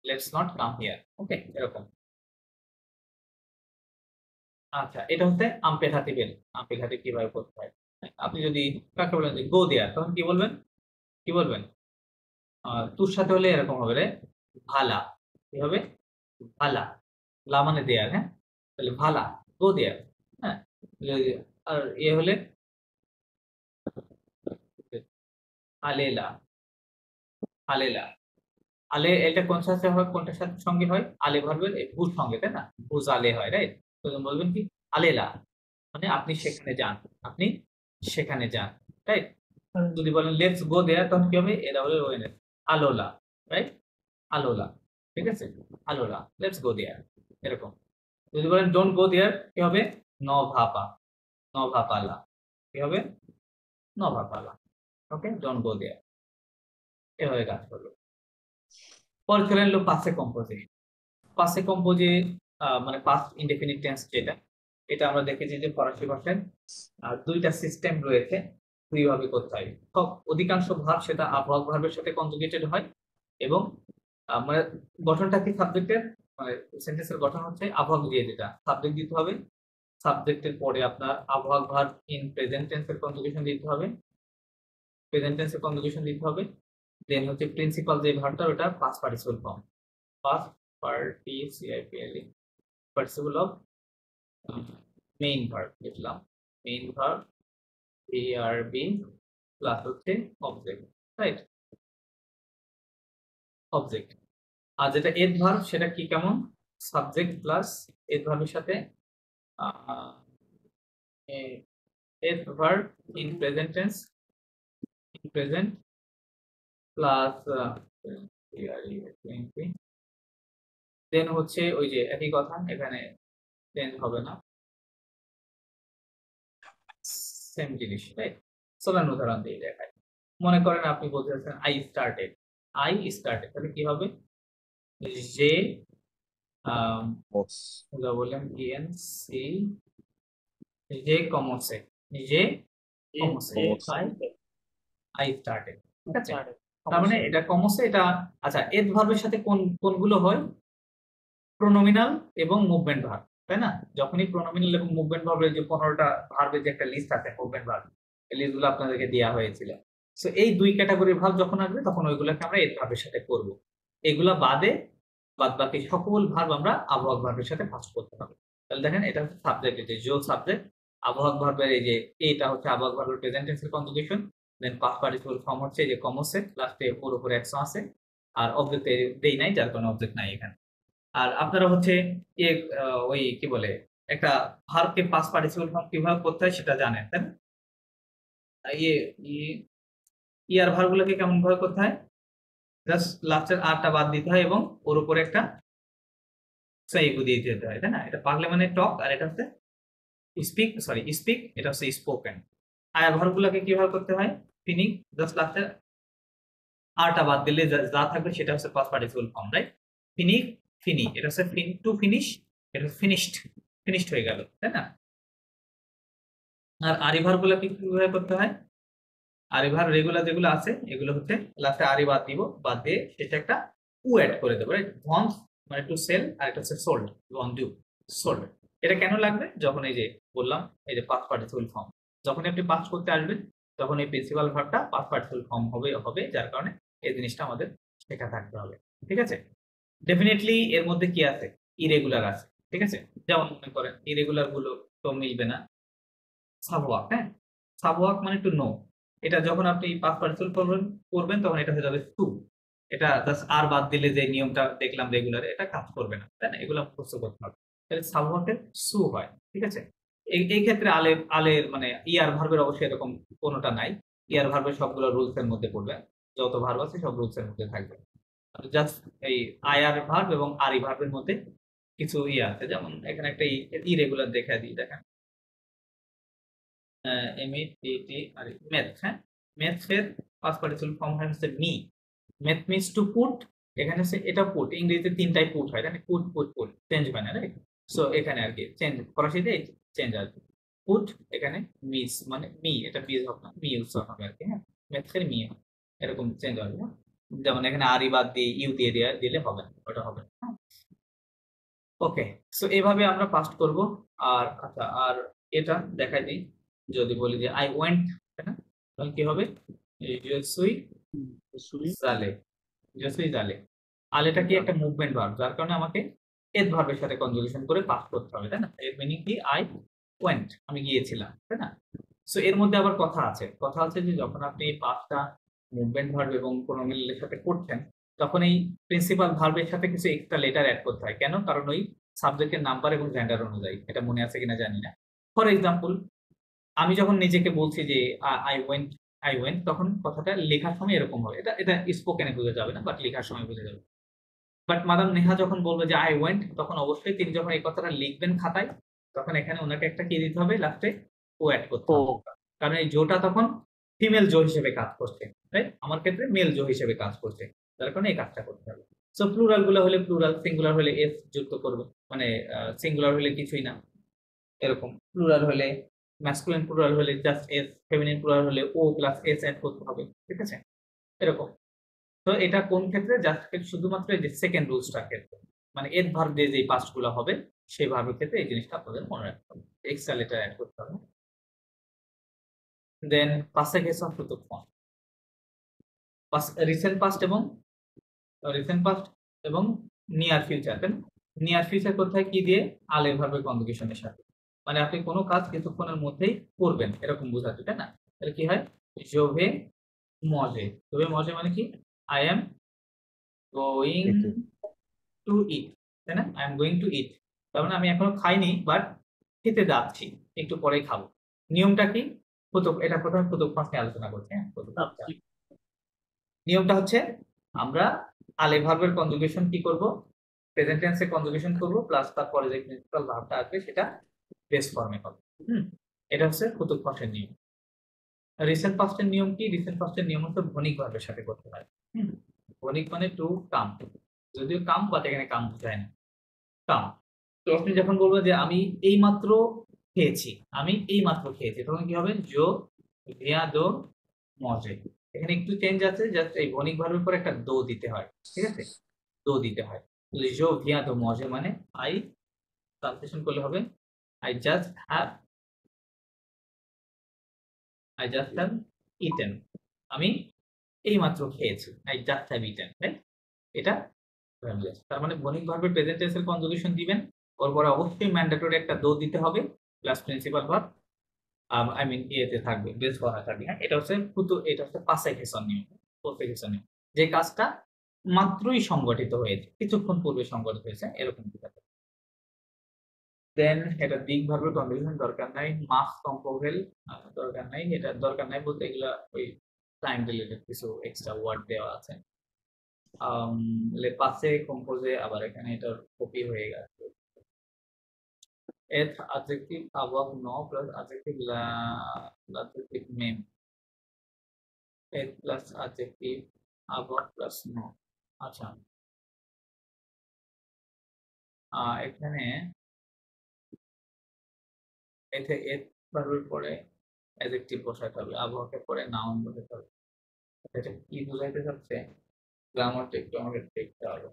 let's not come here, okay, এরকম। আচ্ছা, এটা হচ্ছে আম্পেথাটিভেল। আম্পেথাটিভ কিভাবে করতে হয়? আপনি যদি কাকে বলেন যে গো দেয়ার, তখন কি বলবেন? কি বলবেন? তুর সাথে হলে এরকম হবে রে, ভালা, কি হবে? ভালা, লা মানে দেয়ার, হ্যাঁ, তাহলে ভালা, গো দেয়ার, হ্যাঁ। আর এ হলে আলেলা, আলেলা, আলে, এটা কোন সাথে হয়, কোনটার সাথে সঙ্গে হয়? আলে ভার্বের ভুর সঙ্গে, তাই না? ভুজ আলে হয়, রাইট? তো বলবেন কি? আলেলা, মানে আপনি সেখানে যান, আপনি সেখানে যান, রাইট? যদি বলেন লেটস গো দেয়ার, তখন কি হবে? এরা হলো ওয়েনের আলোলা, রাইট? আলোলা, ঠিক আছে, আলোলা, লেটস গো দেয়ার, এরকম। যদি বলেন ডোন্ট গো দেয়ার, কি হবে? ন ভাপা, ন ভাপালা, কি হবে? ন ভাপালা, ওকে, ডোন্ট গো দেয়ার, এভাবে কাজ করবে। পরে চলে এলো পাসে কম্পোজে। পাসে কম্পোজে মানে পাস্ট ইনডেফিনিট টেন্স যেটা, এটা আমরা দেখেছি যে ফরাসি ভাষায় দুইটা সিস্টেম রয়েছে, দুইভাবে করতে হয়। সব অধিকাংশ ভার্ব সেটা আবহাওয়া ভার্বের সাথে কনজুগেটেড হয়, এবং মানে গঠনটা কি সাবজেক্টের, মানে সেন্টেন্সের গঠন হচ্ছে আবহাওয়া দিয়ে, যেটা সাবজেক্ট দিতে হবে, সাবজেক্টের পরে আপনার আবহাওয়া ভার্ব ইন প্রেজেন্ট টেন্সের কনজুগেশন দিতে হবে, প্রেজেন্ট টেন্সের কনজুগেশন দিতে হবে। দেন হচ্ছে প্রিন্সিপাল যে ভার্বটা, ওটা past participle form, past participle, participle of main verb, লিখলাম মেইন ভার্ব বিআরবি প্লাস হচ্ছে অবজেক্ট, রাইট? অবজেক্ট। আর যেটা এড ভার্ব, সেটা কি কেমন? সাবজেক্ট প্লাস এড ভার্বের সাথে ed verb in present tense, in present plus then হচ্ছে ওই যে একই কথা, এখানে চেঞ্জ হবে না, সেম জিনিস, রাইট? চলেন উদাহরণ দিয়ে দেখাই। মনে করেন আপনি বলতেছেন আই স্টার্টেড, আই স্টার্টেড, তাহলে কি হবে? যে মোস বললেন ইএন সি, যে কমসে, যে কমসে, মোস আই স্টার্টেড, ঠিক আছে? তার মানে এটা কমসে এটা আচ্ছা এর ভার্বের সাথে কোনগুলো হয় প্রোনোমিনাল এবং মুভমেন্ট ভার্ব, তাই না? যখনই প্রোনোমিনাল এবং মুভমেন্ট ভার্বের যে 15টা ভার্বের যে একটা লিস্ট আছে মুভমেন্ট ভার্ব, এই লিস্টগুলো আপনাদেরকে দেওয়া হয়েছিল। সো এই দুই ক্যাটাগরির ভার্ব যখন আসবে তখন ওইগুলোকে আমরা এর ভার্বের সাথে করব। এগুলা বাদে বাদবাকি সকল ভার্ব আমরা আবহাওয়াক ভার্বের সাথে পাস করতে হবে। তাহলে দেখেন এটা হচ্ছে সাবজেক্ট, এই যে জো সাবজেক্ট, আবহাওয়াক ভার্বের এই যে এটা হচ্ছে আবহাওয়াক ভার্বের প্রেজেন্ট টেন্সের কনজুগেশন, দেন পাস্ট পার্টিসিপল ফর্ম হচ্ছে এই যে কমসে, লাস্টে ওর উপরে অ্যাকশন আছে, আর অবজেক্ট দেই নাই যার কারণে অবজেক্ট নাই এখানে। আর আপনারা হচ্ছে ওই কি বলে একটা ভার্বকে পাস্ট পার্টিসিপল ফর্ম কিভাবে করতে হয় সেটা জানেন, তাই না? ইয়ার ভার্বগুলোকে কেমন ভাবে করতে হয়, জাস্ট লাস্টের আরটা বাদ দিতে হয় এবং ওর উপরে একটা সাইগু দিয়ে দিতে হয়, তাই না? এটা পাগলে মানে টক, আর এটা হচ্ছে স্পিক, এটা হচ্ছে স্পোকেন। আয়ার ভার্বগুলোকে কিভাবে করতে হয়, ফিনিং, জাস্ট লাস্টের আরটা বাদ দিলে যা থাকবে সেটা হচ্ছে পাস্ট পার্টিসিপল ফর্ম, রাইট? ফিনি, এটা হচ্ছে টু ফিনিশ, এটা ফিনিশড হয়ে গেল, তাই না? আর আরি ভার্বগুলোকে কিভাবে করতে হয়, আরি ভার্ব রেগুলার যেগুলো আছে এগুলো হচ্ছে লাস্টে আরি বাদ দিব, বাদ দিয়ে সেটা একটা উ অ্যাড করে দেবো, রাইট? ভন্স মানে টু সেল, আর এটা হচ্ছে সোল্ড, ভন্ডু সোল্ড। এটা কেন লাগবে, যখন এই যে বললাম এই যে পাস্ট পার্টিসিপল ফর্ম, যখন আপনি পাস করতে আসবেন তখন এই প্রিন্সিপাল ভার্বটা পাস্ট পার্টিসিপল ফর্ম হবে, যার কারণে এই জিনিসটা আমাদের শেখা থাকতে হবে, ঠিক আছে? ডেফিনেটলি এর মধ্যে কি আছে, ইরেগুলার আছে, ঠিক আছে? যেমন মনে করেন ইরেগুলার গুলো তো মিলবে না। সাবওয়াক, হ্যাঁ, সাবওয়াক মানে টু নো, এটা যখন আপনি পাস্ট পার্টিসিপল করবেন তখন এটা হয়ে যাবে টু, এটা জাস্ট আর বাদ দিলে যে নিয়মটা দেখলাম রেগুলার, এটা কাজ করবে না, তাই না? এগুলো মুখস্থ করতে হবে। তাহলে সাবওয়াকের সু হয়, ঠিক আছে? এই ক্ষেত্রে আলের মানে ইয়ার ভার্বের অবশ্যই এরকম কোনোটা নাই, ইয়ার ভার্বের সবগুলো রুলস এর মধ্যে পড়বে, যত ভার্ব আছে সব রুলস এর মধ্যে থাকবে। জাস্ট এই আয়ার ভার্ব এবং আরি ভার্বের মধ্যে কিছু আছে, যেমন এখানে একটা ইরেগুলার দেখা দিই, দেখেন ম্যাথ, হ্যাঁ, ম্যাথের পাস্ট পার্টিসিপল ফর্ম হচ্ছে me, math means to put, এখানে হচ্ছে এটা পুট, ইংরেজিতে তিনটাই পুট হয়, তাই পুট চেঞ্জ হয় না, রাইট? সো এখানে আর কি চেঞ্জ ফরাসিতে চেঞ্জ আসবে, পুট এখানে মিস মানে মি, এটা মিস হবে না, মি ইউজ হবে আর কি, হ্যাঁ, ম্যাথের মি এরকম চেঞ্জ হবে, হ্যাঁ? যেমন এখানে আরি বাদ দিয়ে ইউ দিয়ে দিলে হবে না, ওটা হবে না। ওকে, সো এইভাবে আমরা পাস্ট করব। আর আচ্ছা, আর এটা দেখাই দিই, যদি বলি যে আই ওয়েন্ট, তাই না? তাহলে কি হবে, জালে, জালে। আলেটা কি একটা মুভমেন্ট ভার্ব, যার কারণে আমাকে এর ভার্বের সাথে কনজুগেশন করে পাস্ট করতে হবে, তাই না? এর মিনিং কি, আই ওয়েন্ট, আমি গিয়েছিলাম, তাই না? সো এর মধ্যে আবার কথা আছে যে যখন আপনি পাঁচটা মুভমেন্ট ভার্ব এবং প্রোনোমিনালের সাথে করছেন তখন এই প্রিন্সিপাল ভার্বের সাথে কিছু এক্সট্রা লেটার অ্যাড করতে হয়। কেন? কারণ ওই সাবজেক্টের নাম্বার এবং জেন্ডার অনুযায়ী, এটা মনে আছে কিনা জানি না। ফর এক্সাম্পল, আমি যখন নিজেকে বলছি যে আই ওয়েন্ট, তখন কথাটা লেখার সময় এরকম হবে, এটা স্পোকেনে বোঝা যাবে না, বাট লেখার সময় বোঝা যাবে। বাট মাদাম নেহা যখন বলবে যে আই ওয়েন্ট, তখন অবশ্যই তিনি যখন এই কথাটা লিখবেন খাতায়, তখন এখানে ওনাকে একটা কি দিতে হবে, লাস্টে ও অ্যাড করতে হবে, কারণ এই জোটা তখন ফিমেল জো হিসেবে কাজ করছে, রাইট? আমার ক্ষেত্রে মেল জো হিসেবে কাজ করছে, যার কারণে এই কাজটা করতে হবে। সো প্লুরাল গুলো হলে প্লুরাল, সিঙ্গুলার হলে এস যুক্ত করবে, মানে সিঙ্গুলার হলে কিছুই না, এরকম। প্লুরাল হলে ম্যাসকুলিন, প্লুরাল হলে জাস্ট এস, ফেমিনিন প্লুরাল হলে ও প্লাস এস অ্যাড করতে হবে, ঠিক আছে? এরকম। তো এটা কোন ক্ষেত্রে, জাস্ট শুধুমাত্র এই যে সেকেন্ড রুলসটার ক্ষেত্রে, মানে এর ভার্ব দিয়ে যে পাস্ট গুলো হবে সেই ভার্বের ক্ষেত্রে এই জিনিসটা আপনাদের মনে রাখতে হবে, এক্সট্রা লেটার অ্যাড করতে হবে। দেন পাসে কেস অফ প্রুতক ফর্ম, রিসেন্ট পাস্ট এবং নিয়ার ফিউচার, তাই না? নিয়ার ফিউচার কোথায় কি দিয়ে, আলের ভার্বের কনজুগেশনের সাথে, মানে আপনি কোনো কাজ কিছুক্ষণের মধ্যেই করবেন এরকম বোঝাচ্ছে, তাই না? তাহলে কি হয়, জোভে মজে মানে কি, আই এম গোয়িং টু ইট, তাই না? আই এম গোয়িং টু ইট, তার মানে আমি এখনো খাইনি, বাট খেতে যাচ্ছি, একটু পরেই খাবো। নিয়মটা কি, এটা প্রথমে প্রথম পাঁচ নিয়ে আলোচনা করছি, হ্যাঁ? নিয়মটা হচ্ছে আমরা আলে ভার্বের কনজুগেশন কি করব, প্রেজেন্ট টেন্সে কনজুগেশন করব, প্লাস তারপরে যে প্রিন্সিপাল ভার্বটা আসবে সেটা বেস ফর্মে হবে। এটা হচ্ছে প্রথম পাঁচের নিয়ম। রিসেন্ট পাস্টের নিয়ম কি, রিসেন্ট পাস্টের নিয়ম হচ্ছে ভনিক ভার্বের সাথে করতে হয়। ভনিক মানে টু কাম, যদিও কাম বাট এখানে কাম বোঝায় না, কাম। তো আপনি যখন বলবেন যে আমি এইমাত্র খেয়েছি, তখন কি হবে, জো ভিয়া দো মজে, এখানে একটু চেঞ্জ আছে, জাস্ট এই বণিক ভার্বের পর একটা দো দিতে হয়, ঠিক আছে, দো দিতে হয়। জো ভিয়া তো মজে মানে আই ট্রান্সলেশন করলে হবে আই জাস্ট হ্যাভ ইটেন, আমি এইমাত্র খেয়েছি, I just have eaten, right? এটা ভার্বলেস। তার মানে বণিক ভার্বের প্রেজেন্ট টেন্সের কনজুগেশন দিবেন, ওর পরে অবশ্যই ম্যান্ডেটরি একটা দো দিতে হবে plus principal verb, I mean ইয়েতে থাকবে, বেস ফর্মে থাকবে। হ্যাঁ, এটা হচ্ছে পাসিফিকেশন নিয়ম, পারফেকশন নিয়ম, যে কাজটা মাত্রই সংগঠিত হয়েছে, কিছুক্ষণ পূর্বে সংগঠিত হয়েছে, এরকম কি থাকে। দেন এটা দিক ভার্বের কনজুগেশন দরকার নাই, মাস কম্পোভেল দরকার নাই, এটা দরকার নাই বলতে এগুলা ওই টাইম রিলেটেড কিছু এক্সট্রা ওয়ার্ড দেওয়া আছে। লে পাসে কম্পোজে আবার এখানে এটার কপি হয়ে গেছে। এথ adjective above no plus adjective adjective name, এথ plus adjective above plus no। আচ্ছা, এখানে এতে এথ ভার্বের পরে অ্যাডজেক্টিভ বসাতে হবে, আবহাওয়াকে পরে নাউন বসাতে হবে। এটা কি বোঝাইতে চাচ্ছে? গ্রামারটা একটু আমাকে দেখতে হবে।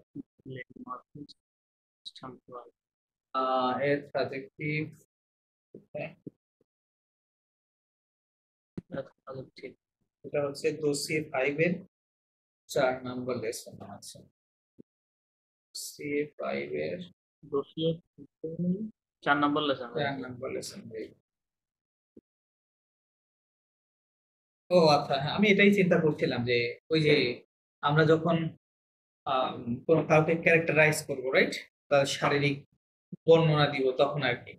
এথ adjective এটা হচ্ছে দোষী 5 এর 4 নাম্বার লেসন আছে। C5 এর 4 নম্বর লেসন। 4 number lesson. ও আচ্ছা, হ্যাঁ, আমি এটাই চিন্তা করছিলাম যে ওই যে আমরা যখন কোনো কাউকে ক্যারেক্টারাইজ করবো, রাইট, তার শারীরিক বর্ণনা দিব তখন আর কি।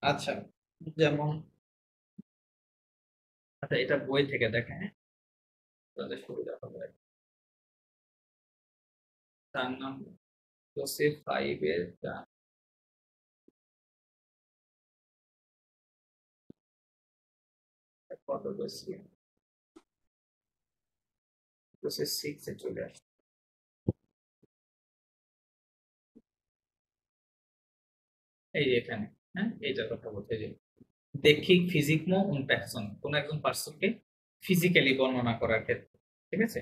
আচ্ছা, যেমন আচ্ছা এটা বই থেকে দেখে, হ্যাঁ, তাদের সুবিধা হবে। তার নাম জোসেফ 5 এর কত বেশি, জোসেফ 6 এ চলে আসে। এই যে এখানে, হ্যাঁ, এইটার কথা বলতে যে দেখি ফিজিকমো উন পারসন, কোন একজন পার্সনকে ফিজিক্যালি বর্ণনা করার ক্ষেত্রে, ঠিক আছে,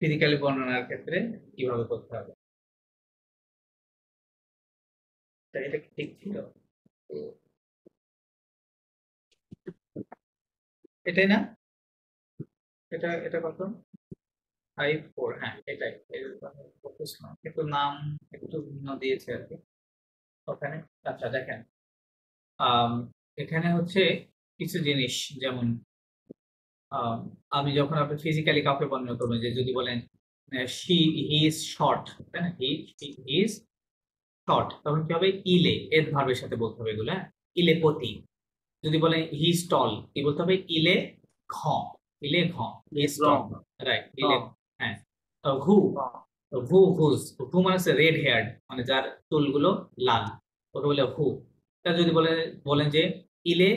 ফিজিক্যালি বর্ণনার ক্ষেত্রে কিভাবে করতে হবে। এটা কি ঠিক ছিল? তো এটাই না, এটা এটা কত 5-4, হ্যাঁ এটাই, কিন্তু নাম একটু ভিন্ন দিয়েছে আর কি ওখানে। আচ্ছা দেখেন, এখানে হচ্ছে কিছু জিনিস, যেমন আমি যখন আপনি ফিজিক্যালি কাউকে বর্ণনা করবেন, যে যদি বলেন হি ইজ শর্ট, তাই না, হি ইজ শর্ট, তখন কি হবে, ইলে এর ভার্বের সাথে বলতে হবে এগুলো, হ্যাঁ, ইলে পতি। যদি বলেন হি ইজ টল, কি বলতে হবে, ইলে ঘ, ইলে ঘ, ইজ টল, রাইট, ইলে, হ্যাঁ। হু, হু মানে হচ্ছে রেড হেয়ার্ড, মানে যার চুলগুলো লাল, ওকে বলে হু। তা যদি বলেন যে ইলে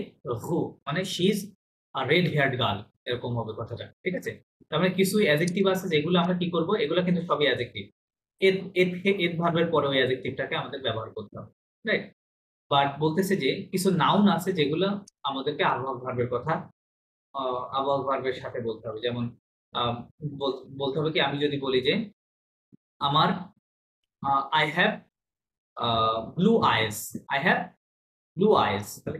হু মানে she is a red heard girl, এরকম হবে কথাটা, ঠিক আছে। তার মানে কিছু অ্যাডজেক্টিভ আছে যেগুলো আমরা কি করব, এগুলো কিন্তু সবই অ্যাডজেক্টিভ, এর ভার্বের পরে ওই অ্যাডজেক্টিভটাকে আমাদের ব্যবহার করতে হবে, রাইট। বাট বলতেছে যে কিছু নাউন আছে যেগুলো আমাদেরকে আবহাওয়া ভার্বের কথা আবহাওয়া ভার্বের সাথে বলতে হবে। যেমন আহ, বলতে হবে কি, আমি যদি বলি যে আমার I have blue eyes, I have blue eyes, তাহলে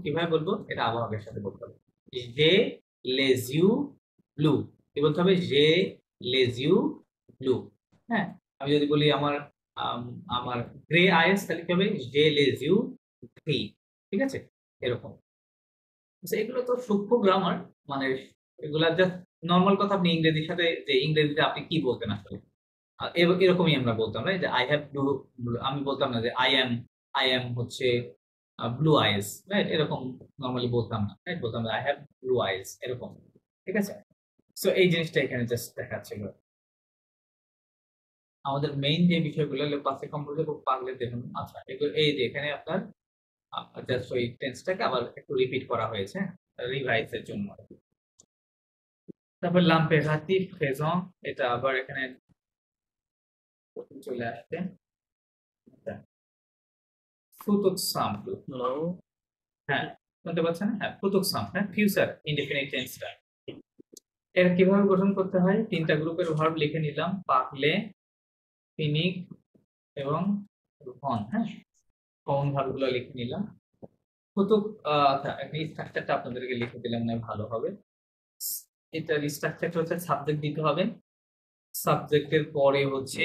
কিভাবে বলবো, এটা আবহাওয়ার সাথে বলতে হবে। জে লেজ ইউ ব্লু, কি বলতে হবে, জে লেজ ইউ ব্লু। হ্যাঁ, আমি যদি বলি আমার গ্রে আইস, তাহলে কি হবে, জে লেজ ইউ গ্রে, ঠিক আছে, এরকম। আচ্ছা, এগুলো তো সূক্ষ্ম গ্রামার, মানে এগুলা জাস্ট নর্মাল কথা। আপনি ইংরেজির সাথে, যে ইংরেজিতে আপনি কি বলতেন আসলে, এরকমই আমরা বলতাম, রাইট, যে আই হ্যাভ ব্লু, আমি বলতাম না যে আই এম হচ্ছে ব্লু আইস, রাইট, এরকম নর্মালি বলতাম না, রাইট, বলতাম আই হ্যাভ ব্লু আইস, এরকম, ঠিক আছে। সো এই জিনিসটা এখানে জাস্ট দেখাচ্ছিল। আমাদের মেইন যে বিষয়গুলো পাশে কম্পোজে খুব পারলে দেখুন। আচ্ছা, এই যে এখানে আপনার জাস্ট ওই টেন্সটাকে আবার একটু রিপিট করা হয়েছে রিভাইসের জন্য। তারপর লাম্পেরাতিভ ফেজন, এটা আবার এখানে চলে আসছে। ফুতুক সামপ্লু, হ্যাঁ শুনতে পাচ্ছেন, হ্যাঁ ফুতুক সাম, হ্যাঁ ফিউচার ইনডিফিনিট টেন্সটা। এর কিভাবে গঠন করতে হয়? তিনটা গ্রুপের ভার্ব লিখে নিলাম, পাকলে, ফিনিক এবং ভন। হ্যাঁ, কমন ভার্বগুলো লিখে নিলাম। কত আচ্ছা, একটা স্ট্রাকচারটা আপনাদেরকে লিখে দিলাম না, ভালো হবে। এটার স্ট্রাকচারটা হচ্ছে সাবজেক্ট দিতে হবে, সাবজেক্টের পরে হচ্ছে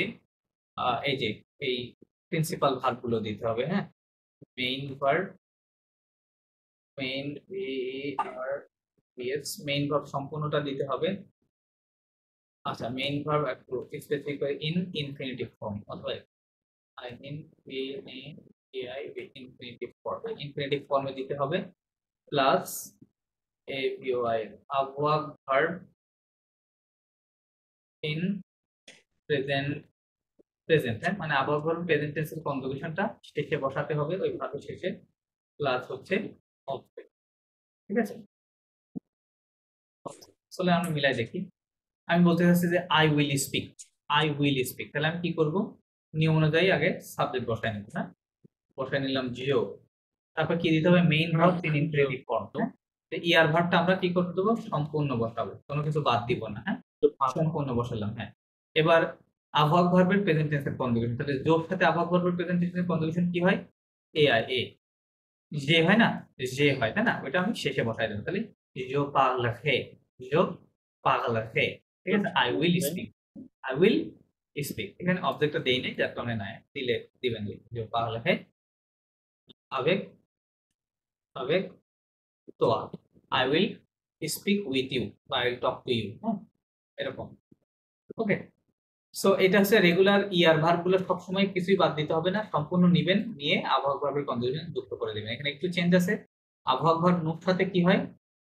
এই যে এই প্রিন্সিপাল ভার্বগুলো দিতে হবে। হ্যাঁ, main verb, main main verb সম্পূর্ণটা দিতে হবে। আচ্ছা, মেইন ভার্ব একটু স্পেসিফিক করে ইনফিনিটিভ ফর্ম, অথবা আই মিন এআই ইনফিনিটিভ ফর্ম, ইনফিনিটিভ ফর্মে দিতে হবে। প্লাস AVOI আবহাওয়া ভার্ব ইন প্রেজেন্ট, হ্যাঁ, মানে আবহাওয়া ভার্ব প্রেজেন্ট টেন্সের কনজুগেশনটা শেষে বসাতে হবে, ওই ভার্বের শেষে। প্লাস হচ্ছে অবজেক্ট। ঠিক আছে, চলে আমরা মিলাই দেখি। আমি বলতে চাচ্ছি যে আই উইল স্পিক, তাহলে আমি কি করব? নিয়ম অনুযায়ী আগে সাবজেক্ট বসায় নেব। হ্যাঁ, বসায় নিলাম জিও, তারপর কি দিতে হবে? Main verb in infinitive form. তো ইয়ার ভার্বটা আমরা কি করতে দেবো? সম্পূর্ণ বসাবো, কোনো কিছু বাদ দিব না। হ্যাঁ, সম্পূর্ণ বসালাম। হ্যাঁ, এবার আবহাওয়া ভার্বের প্রেজেন্ট টেন্সের কনজুগেশন, তাহলে যোগ সাথে আবহাওয়া ভার্বের প্রেজেন্ট টেন্সের কনজুগেশন কি হয়? এআই, যে হয় না, যে হয়, তাই না? ওইটা আমি শেষে বসাই দেবো। তাহলে জো পাগল হে, জো পাগল হে। ঠিক আছে, I will speak, I will speak. এখানে অবজেক্টটা দেই নাই, যার কারণে নাই, দিলে দিবেন। জো পাগল হে আবেগ, আবেগ তোয়া, I will speak with you বা I will talk to you. হ্যাঁ, এরকম। ওকে, সো এটা হচ্ছে রেগুলার ইয়ার ভার্ব গুলো সবসময় কিছুই বাদ দিতে হবে না, সম্পূর্ণ নিবেন, নিয়ে আবহাওয়া ভার্বের কনজুগেশন যুক্ত করে দিবেন। এখানে একটু চেঞ্জ আছে, আবহাওয়া ভার্ব নুর সাথে কি হয়?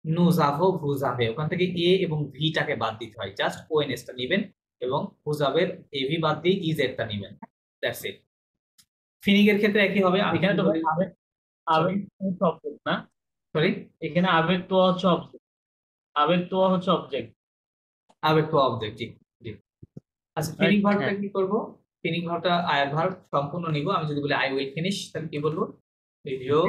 নু যাবো, ভু যাবে, ওখান থেকে এ এবং ভি টাকে বাদ দিতে হয়, জাস্ট ওএনএস টা নিবেন এবং হুজাবের এভি বাদ দিয়ে ইজেড টা নিবেন। That's it. ফিনিকের ক্ষেত্রে একই হবে। আমি এখানে তো ভাই আবেগ, সরি হচ্ছে অবজেক্ট না, সরি এখানে আবেগ তো হচ্ছে অবজেক্ট, আবেগ তো হচ্ছে অবজেক্ট, আবেগ তো অবজেক্ট, জি জি। আচ্ছা, ফিনিক ভার্বটা হ্যাঁ। কি করব? ফিনিক ভার্বটা আয়ার ভার্ব সম্পূর্ণ নিব। আমি যদি বলি আই উইল ফিনিশ, তাহলে কি বলবো? ইউ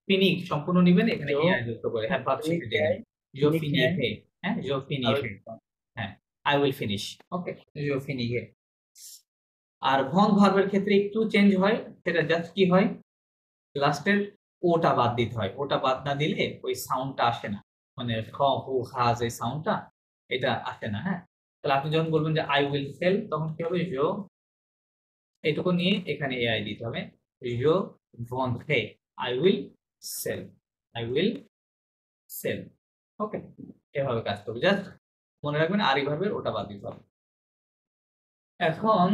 ফিনিক সম্পূর্ণ নিবেন, এখানে এআই যুক্ত করে, হ্যাঁ, ভার্ব শেষে দিয়ে দেন। ইউ ফিনিকে, হ্যাঁ, ইউ ফিনিকে, হ্যাঁ, I will finish. Okay, you ফিনিকে। আর ভন ভার্বের ক্ষেত্রে একটু চেঞ্জ হয়, সেটা জাস্ট কি হয়? লাস্টের ওটা বাদ দিতে হয়, ওটা বাদ না দিলে ওই সাউন্ডটা আসে না, মানে খ হু হা যে সাউন্ডটা, এটা আসে না। হ্যাঁ, তাহলে আপনি যখন বলবেন যে আই উইল সেল, তখন কি হবে? ইউ, এইটুকু নিয়ে এখানে এআই দিতে হবে। ইউ ভন হে, I will sell, I will sell. Okay, এভাবে কাজ করবে। জাস্ট মনে রাখবেন আরি ভার্বের ওটা বাদ দিতে হবে। এখন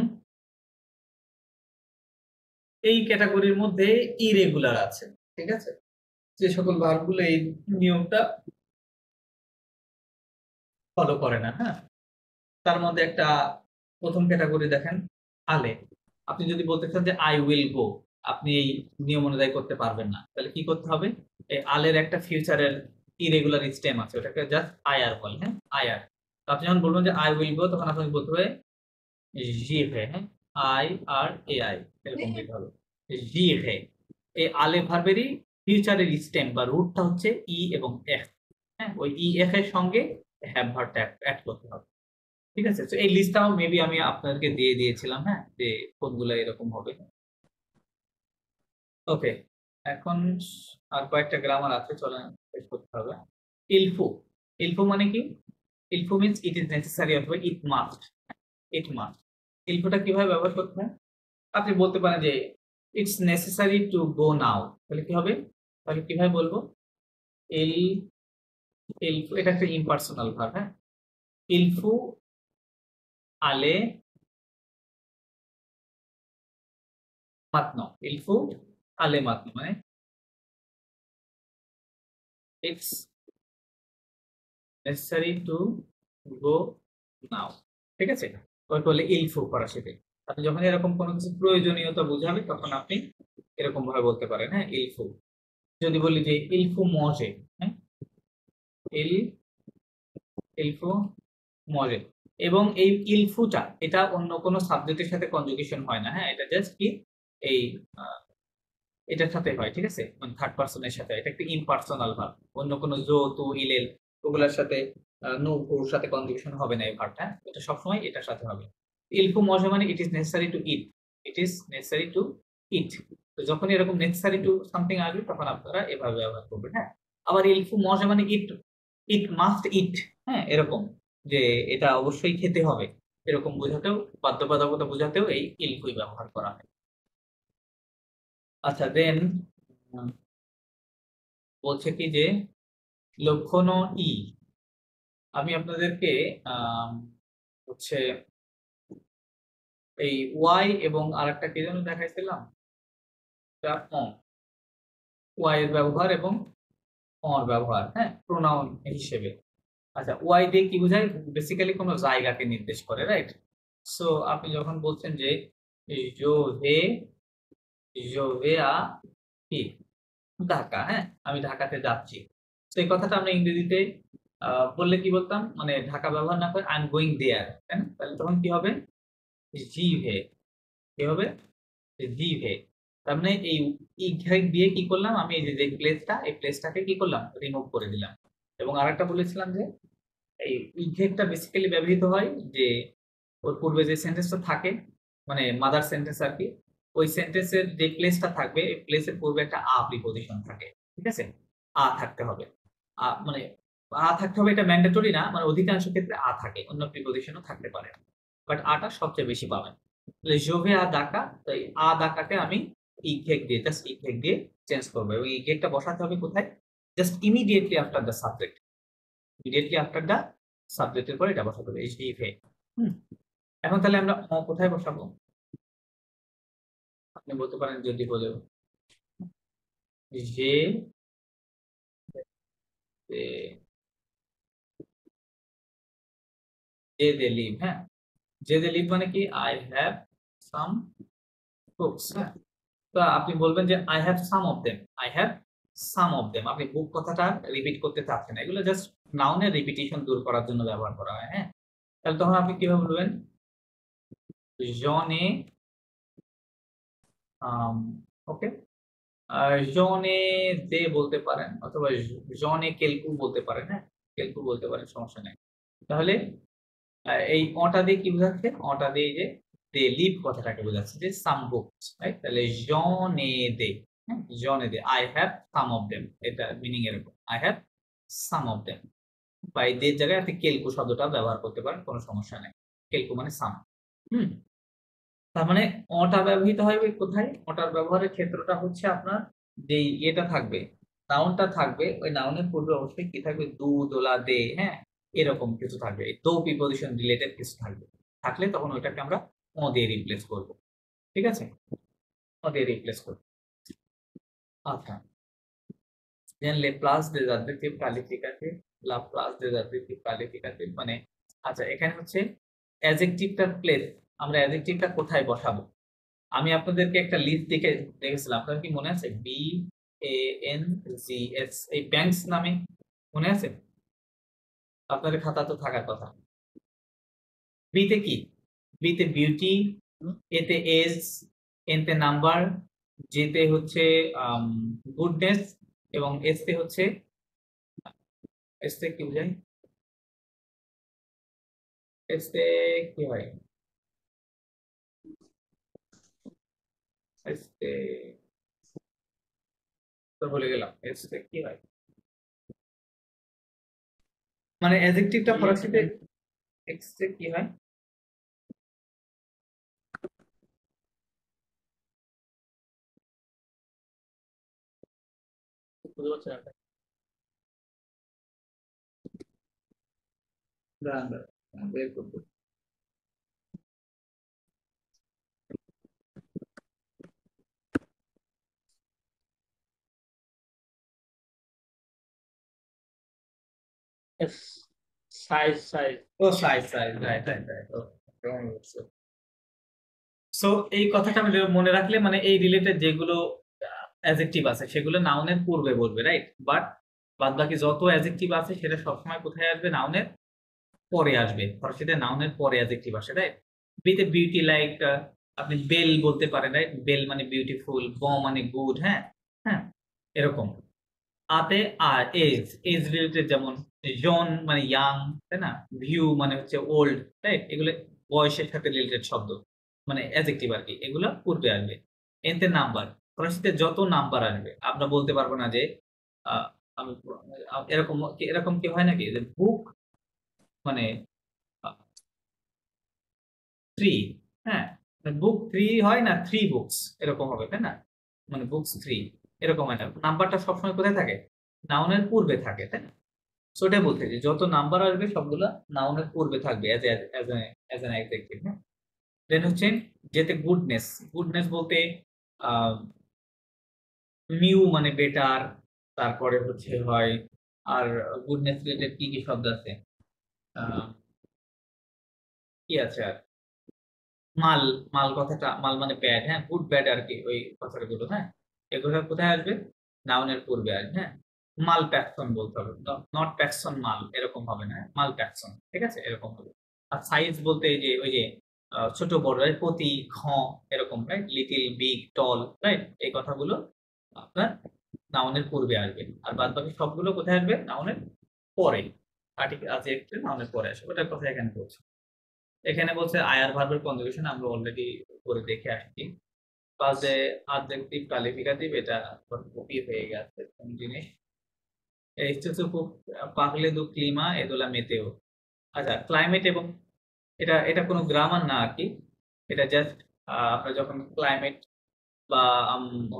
এই ক্যাটাগরির মধ্যে ইরেগুলার আছে। ঠিক আছে, যে সকল ভার্বগুলো এই নিয়মটা ফলো করে না। হ্যাঁ, তার মধ্যে একটা প্রথম ক্যাটাগরি দেখেন, আলে। আপনি যদি বলতে চান যে আই উইল গো, আপনি এই নিয়ম অনুযায়ী করতে পারবেন না, তাহলে কি করতে হবে? এই আলের একটা ফিউচারের ইরেগুলার স্টেম আছে, ওটাকে জাস্ট আইআর বলে। হ্যাঁ, আইআর। তো আপনি যখন বলবেন যে আই উইল গো, তখন আপনাকে বলতে হবে জি হে। হ্যাঁ, আই আর এ আই, এরকম দিতে হবে, জি হে। এই আলে ভার্বেরই ফিউচারের স্টেম বা রুটটা হচ্ছে ই এবং এফ। হ্যাঁ, ওই ই এফ এর সঙ্গে হ্যাভ ভার্বটা অ্যাড করতে হবে। ঠিক আছে, তো এই লিস্টটাও মেবি আমি আপনাদেরকে দিয়ে দিয়েছিলাম। হ্যাঁ, যে কোনগুলো এরকম হবে। ওকে, এখন আর কয়েকটা গ্রামার আছে, চলেন শেষ করতে হবে। ইলফু, ইলফু মানে কি? ইলফু মিন্স ইট ইজ নেসেসারি অথবা ইট মাস্ট, ইট মাস্ট। ইলফুটা কিভাবে ব্যবহার করতে হয়? আপনি বলতে পারেন যে ইটস নেসেসারি টু গো নাও, তাহলে কি হবে? তাহলে কিভাবে বলবো? ইল, ইলফু এটা একটা ইম্পার্সোনাল ভার্ব। হ্যাঁ, ইলফু আলে মাতনো, ইলফু আলে মাতনো মানে ইটস নেসেসারি টু গো নাও। ঠিক আছে, ওই বলে ইলফু ফরাসিতে। আপনি যখন এরকম কোনো কিছু প্রয়োজনীয়তা বুঝাবে, তখন আপনি এরকম ভাবে বলতে পারেন। হ্যাঁ, ইলফু। যদি বলি যে ইলফু মজে, হ্যাঁ, ইল, ইলফু মজে। এবং এই ইলফুটা এটা অন্য কোনো সাবজেক্টের সাথে কনজুগেশন হয় না। হ্যাঁ, এটা জাস্ট কি এই এটার সাথে হয়। ঠিক আছে, মানে থার্ড পার্সনের সাথে, এটা একটা ইম্পার্সোনাল ভার্ব, অন্য কোনো জো তু ইলেল ওগুলোর সাথে নো ওর সাথে কনজুগেশন হবে না এই ভার্বটা, এটা সবসময় এটার সাথে হবে। ইলফু মজে মানে it is necessary to eat, it is necessary to eat. তো যখন এরকম নেসেসারি টু সামথিং আসবে তখন আপনারা এভাবে ব্যবহার করবেন। হ্যাঁ, আবার ইলফু মজে মানে ইট ইট মাস্ট ইট, হ্যাঁ এরকম যে এটা অবশ্যই খেতে হবে, এরকম বোঝাতেও, বাধ্যবাধকতা বোঝাতেও এই ইলফুই ব্যবহার করা হয়। আচ্ছা দেন বলছে কি যে লক্ষণ ই, আমি আপনাদেরকে আম, হচ্ছে এই ওয়াই এবং আরেকটা কি যেন দেখাইছিলাম, ওয়াই এর ব্যবহার এবং অর ব্যবহার, হ্যাঁ প্রোনাউন হিসেবে। আচ্ছা ওয়াই দিয়ে কি বোঝায়, বেসিক্যালি কোনো জায়গাকে নির্দেশ করে, রাইট? সো আপনি যখন বলছেন যে জো হে জো হে আ কি ঢাকা, হ্যাঁ আমি ঢাকাতে যাচ্ছি, সেই কথাটা আমরা ইংরেজিতে বললে কি বলতাম, মানে ঢাকা ব্যবহার না করে আই এম গোয়িং দেয়ার, তাই না? তাহলে তখন কি হবে, জি ভে, কি হবে, জি ভে। তার মানে এই ইঘেক দিয়ে কি করলাম আমি, এই যে প্লেসটা, এই প্লেসটাকে কি করলাম, রিমুভ করে দিলাম। এবং আরেকটা বলেছিলাম যে এই ইঘেকটা বেসিক্যালি ব্যবহৃত হয় যে ওর পূর্বে যে সেন্টেন্সটা থাকে, মানে মাদার সেন্টেন্স আর কি, ওই সেন্টেন্সের যে প্লেসটা থাকবে, এই প্লেসের পূর্বে একটা আ প্রিপজিশন থাকে, ঠিক আছে? আ থাকতে হবে, মানে আ থাকতে হবে এটা ম্যান্ডেটরি না, মানে অধিকাংশ ক্ষেত্রে আ থাকে, অন্য প্রিপজিশনও থাকতে পারে, বাট আটা সবচেয়ে বেশি পাবেন। তাহলে জোভে আ দাকা, তো এই আ দাকাকে আমি ইঘেক দিয়ে, জাস্ট ইঘেক দিয়ে চেঞ্জ করবো, এবং ইঘেকটা বসাতে হবে কোথায়, just immediately after the subject, immediately after the সাবজেক্টের পরে এটা বসাতে হবে, এই ভে। এখন তাহলে আমরা কোথায় বসাবো, আপনি বলতে পারেন যদি বলেও যে দে লিভ, হ্যাঁ যে দে লিভ মানে কি, আই হ্যাভ সাম বুকস, হ্যাঁ। তো আপনি বলবেন যে I have some of them, I have some of them, আপনি বুক কথাটা রিপিট করতে চাচ্ছেন না, এগুলো জাস্ট নাউনের রিপিটিশন দূর করার জন্য ব্যবহার করা হয়, হ্যাঁ। তাহলে তখন আপনি কিভাবে বলবেন, জনে ওকে, জনে দে বলতে পারেন, অথবা জনে কেলকু বলতে পারেন, হ্যাঁ কেলকু বলতে পারেন, সমস্যা নেই। তাহলে এই অটা দিয়ে কি বোঝাচ্ছে, অটা দিয়ে যে দে লিভ কথাটাকে বোঝাচ্ছে, যে সাম বুকস, রাইট? তাহলে জনে দে, হ্যাঁ জনে দে, I have some of them, এটা মিনিং এরকম, I have some of them. বা এই দের জায়গায় আপনি কেলকু শব্দটা ব্যবহার করতে পারেন, কোনো সমস্যা নেই, কেলকু মানে সাম। হুম, তার মানে অটা ব্যবহৃত হয় কোথায়, অটার ব্যবহারের ক্ষেত্রটা হচ্ছে আপনার যে ইয়েটা থাকবে, নাউনটা থাকবে, ওই নাউনের পূর্বে অবশ্যই কি থাকবে, দু দোলা দে, হ্যাঁ এরকম কিছু থাকবে, দো প্রিপজিশন রিলেটেড কিছু থাকবে, থাকলে তখন ওইটাকে আমরা অ দিয়ে রিপ্লেস করব, ঠিক আছে, অ দিয়ে রিপ্লেস করব। আচ্ছা দেন লে plus des adjectifs qualificative, la plus des adjectifs qualificative মানে, আচ্ছা এখানে হচ্ছে অ্যাডজেক্টিভটার প্লেস, আমরা অ্যাডজেক্টিভটা কোথায় বসাবো, আমি আপনাদেরকে একটা লিস্ট দেখে দেখেছিলাম, আপনার কি মনে আছে, BANGS, এই ব্যাংকস নামে মনে আছে, আপনাদের খাতা তো থাকার কথা। বিতে কি, বিতে বিউটি, এতে এজ, এনতে নাম্বার, যেতে হচ্ছে গুডনেস, এবং এসতে হচ্ছে, এসতে কি বোঝায়, এসতে কি হয়, এসতে তো ভুলে গেলাম, এসতে কি হয়, মানে অ্যাডজেক্টিভটা ফরাসিতে এক্সতে কি হয়, বুঝতে পারছেন আপনি? দাঁড়ান দাঁড়ান, বের করবো। সাইজ সাইজ ও size size, right right right, so এই কথাটা আমি মনে রাখলে, মানে এই রিলেটেড যেগুলো অ্যাডজেক্টিভ আছে সেগুলো নাউনের পূর্বে বলবে, রাইট? বাট বাদ বাকি যত অ্যাডজেক্টিভ আছে সেটা সবসময় কোথায় আসবে, নাউনের পরে আসবে, ফরাসিতে নাউনের পরে অ্যাডজেক্টিভ আসে, রাইট? বিতে বিউটি, লাইক আপনি বেল বলতে পারেন, রাইট? বেল মানে বিউটিফুল, ব মানে গুড, হ্যাঁ হ্যাঁ এরকম। আতে আর এজ, এজ রিলেটেড যেমন জন মানে ইয়াং, তাই না? ভিউ মানে হচ্ছে ওল্ড, রাইট? এগুলো বয়সের সাথে রিলেটেড শব্দ, মানে অ্যাডজেক্টিভ আর কি, এগুলো পূর্বে আসবে। এনতে নাম্বার, ফরাসিতে যত নাম্বার আসবে আমরা বলতে পারবো না যে আহ, আমি এরকম এরকম কি হয় নাকি যে বুক মানে 3, হ্যাঁ, বুক 3 হয় না, 3 বুকস এরকম হবে, তাই না? মানে বুকস 3 এরকম হয় না, নাম্বারটা সবসময় কোথায় থাকে? নাউনের পূর্বে থাকে, তাই না? সো ওটাই বলতে যে যত নাম্বার আসবে সবগুলো নাউনের পূর্বে থাকবে অ্যাজ অ্যাজ অ্যান অ্যাডজেক্টিভ। হ্যাঁ, দেন হচ্ছে যেতে গুডনেস, গুডনেস বলতে নিউ মানে বেটার, তারপরে হচ্ছে হয় আর গুডনেস রিলেটেড কি কি শব্দ আছে, আহ, কি আছে আর মাল, মাল কথাটা, মাল মানে ব্যাড, হ্যাঁ, গুড ব্যাড আর কি, ওই কথাগুলো, হ্যাঁ, এগুলো কোথায় আসবে? নাউনের পূর্বে আসবে। হ্যাঁ, মাল প্যাকসন বলতে হবে, নট প্যাকসন মাল এরকম হবে না, মাল প্যাকসন, ঠিক আছে, এরকম হবে। আর সাইজ বলতে এই যে ওই যে ছোট বড়, right? প্রতি, ঘ, এরকম, রাইট? লিটিল, বিগ, টল, রাইট? এই কথাগুলো আপনার নাউনের পূর্বে আসবে, আর বাদ বাকি সবগুলো কোথায় আসবে? নাউনের পরে, আর্টিকেল আছে একটু নাউনের পরে আসবে, ওটার কথা এখানে বলছি। এখানে বলছে আয়ার ভার্বের কনজুগেশন আমরা অলরেডি করে দেখে আসছি। পাশে অ্যাডজেক্টিভ কালিফিকাটিভ, এটা কপি হয়ে গেছে কোন জিনিস, esto es পাগলে দু ক্লিমা এদোলা মেতেও। আচ্ছা, ক্লাইমেট এবং এটা এটা কোনো গ্রামার না আর কি, এটা জাস্ট আমরা যখন ক্লাইমেট বা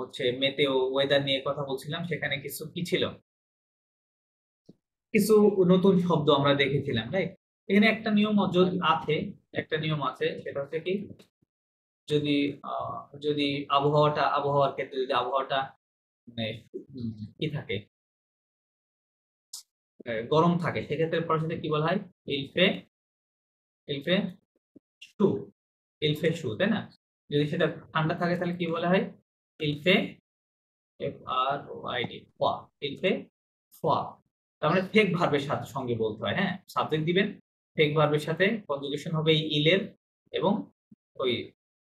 হচ্ছে মেতেও ওয়েদার নিয়ে কথা বলছিলাম, সেখানে কিছু কি ছিল, কিছু নতুন শব্দ আমরা দেখেছিলাম, রাইট? এখানে একটা নিয়ম যদি আছে, একটা নিয়ম আছে, সেটা হচ্ছে কি, যদি যদি আবহাওয়ার ক্ষেত্রে যদি আবহাওয়াটা মানে কি থাকে, গরম থাকে, সেক্ষেত্রে ফরাসিতে কি বলা হয়? ইলফে, ইলফে শু, ইলফে শু, তাই না? যদি সেটা ঠান্ডা থাকে তাহলে কি বলা হয়? ইলফে, F R O I D, ফোয়া, ইলফে ফোয়া। তার মানে ফেক ভার্বের সাথে সঙ্গে বলতে হয়, হ্যাঁ, সাবজেক্ট দিবেন, ফেক ভার্বের সাথে কনজুগেশন হবে এই ইলের, এবং ওই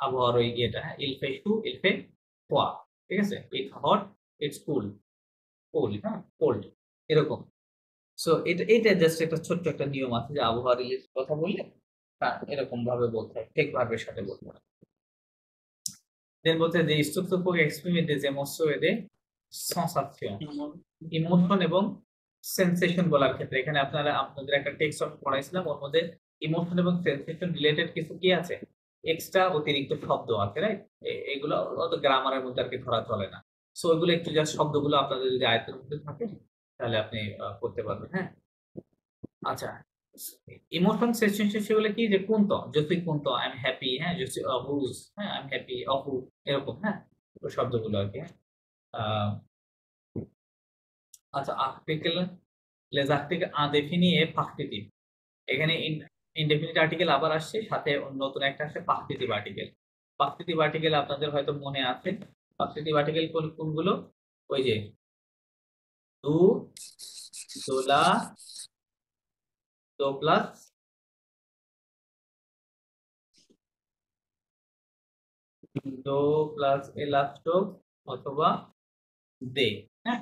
আবহাওয়ার ওই ইয়েটা, হ্যাঁ, ইলফে শু, ইলফে ফোয়া, ঠিক আছে? It's hot, it's cool, cold, হ্যাঁ, কোল্ড, এরকম। সো এটা এটা জাস্ট একটা ছোট্ট একটা নিয়ম আছে যে আবহাওয়া রিলেটেড কথা বললে এরকম ভাবে বলতে হয়, ফেক ভার্বের সাথে বলতে হয়। দেন বলতে যে structure pour exprimer des émotions et des sensations, emotion এবং সেন্সেশন বলার ক্ষেত্রে এখানে আপনাদের একটা টেক্সট পড়াইছিলাম, ওর মধ্যে ইমোশন এবং সেন্সেশন রিলেটেড কিছু কি আছে, এক্সট্রা অতিরিক্ত শব্দ আছে, রাইট? এগুলো অত গ্রামারের মধ্যে আর কি ধরা চলে না। সো ওইগুলো একটু জাস্ট শব্দগুলো আপনাদের যদি আয়ত্তের মধ্যে থাকে তাহলে আপনি করতে পারবেন। হ্যাঁ, আচ্ছা, ইমোশন সেন্সেশন সেগুলো কি, যে কোন তো যদি কোন তো আই এম হ্যাপি, হ্যাঁ, যদি অহুজ, হ্যাঁ, আই এম হ্যাপি অহু, এরকম, হ্যাঁ, ওই শব্দগুলো আর কি। আহ, আচ্ছা, article les articles indéfinis et partitif, এখানে ইনডেফিনিট আর্টিকেল আবার আসছে, সাথে নতুন একটা আসছে পার্টিটিভ আর্টিকেল। পার্টিটিভ আর্টিকেল আপনাদের হয়তো মনে আছে, পার্টিটিভ আর্টিকেল কোনগুলো? ওই যে দু, দোলা, দো প্লাস, দো প্লাস এলাস্টো, অথবা দে, হ্যাঁ,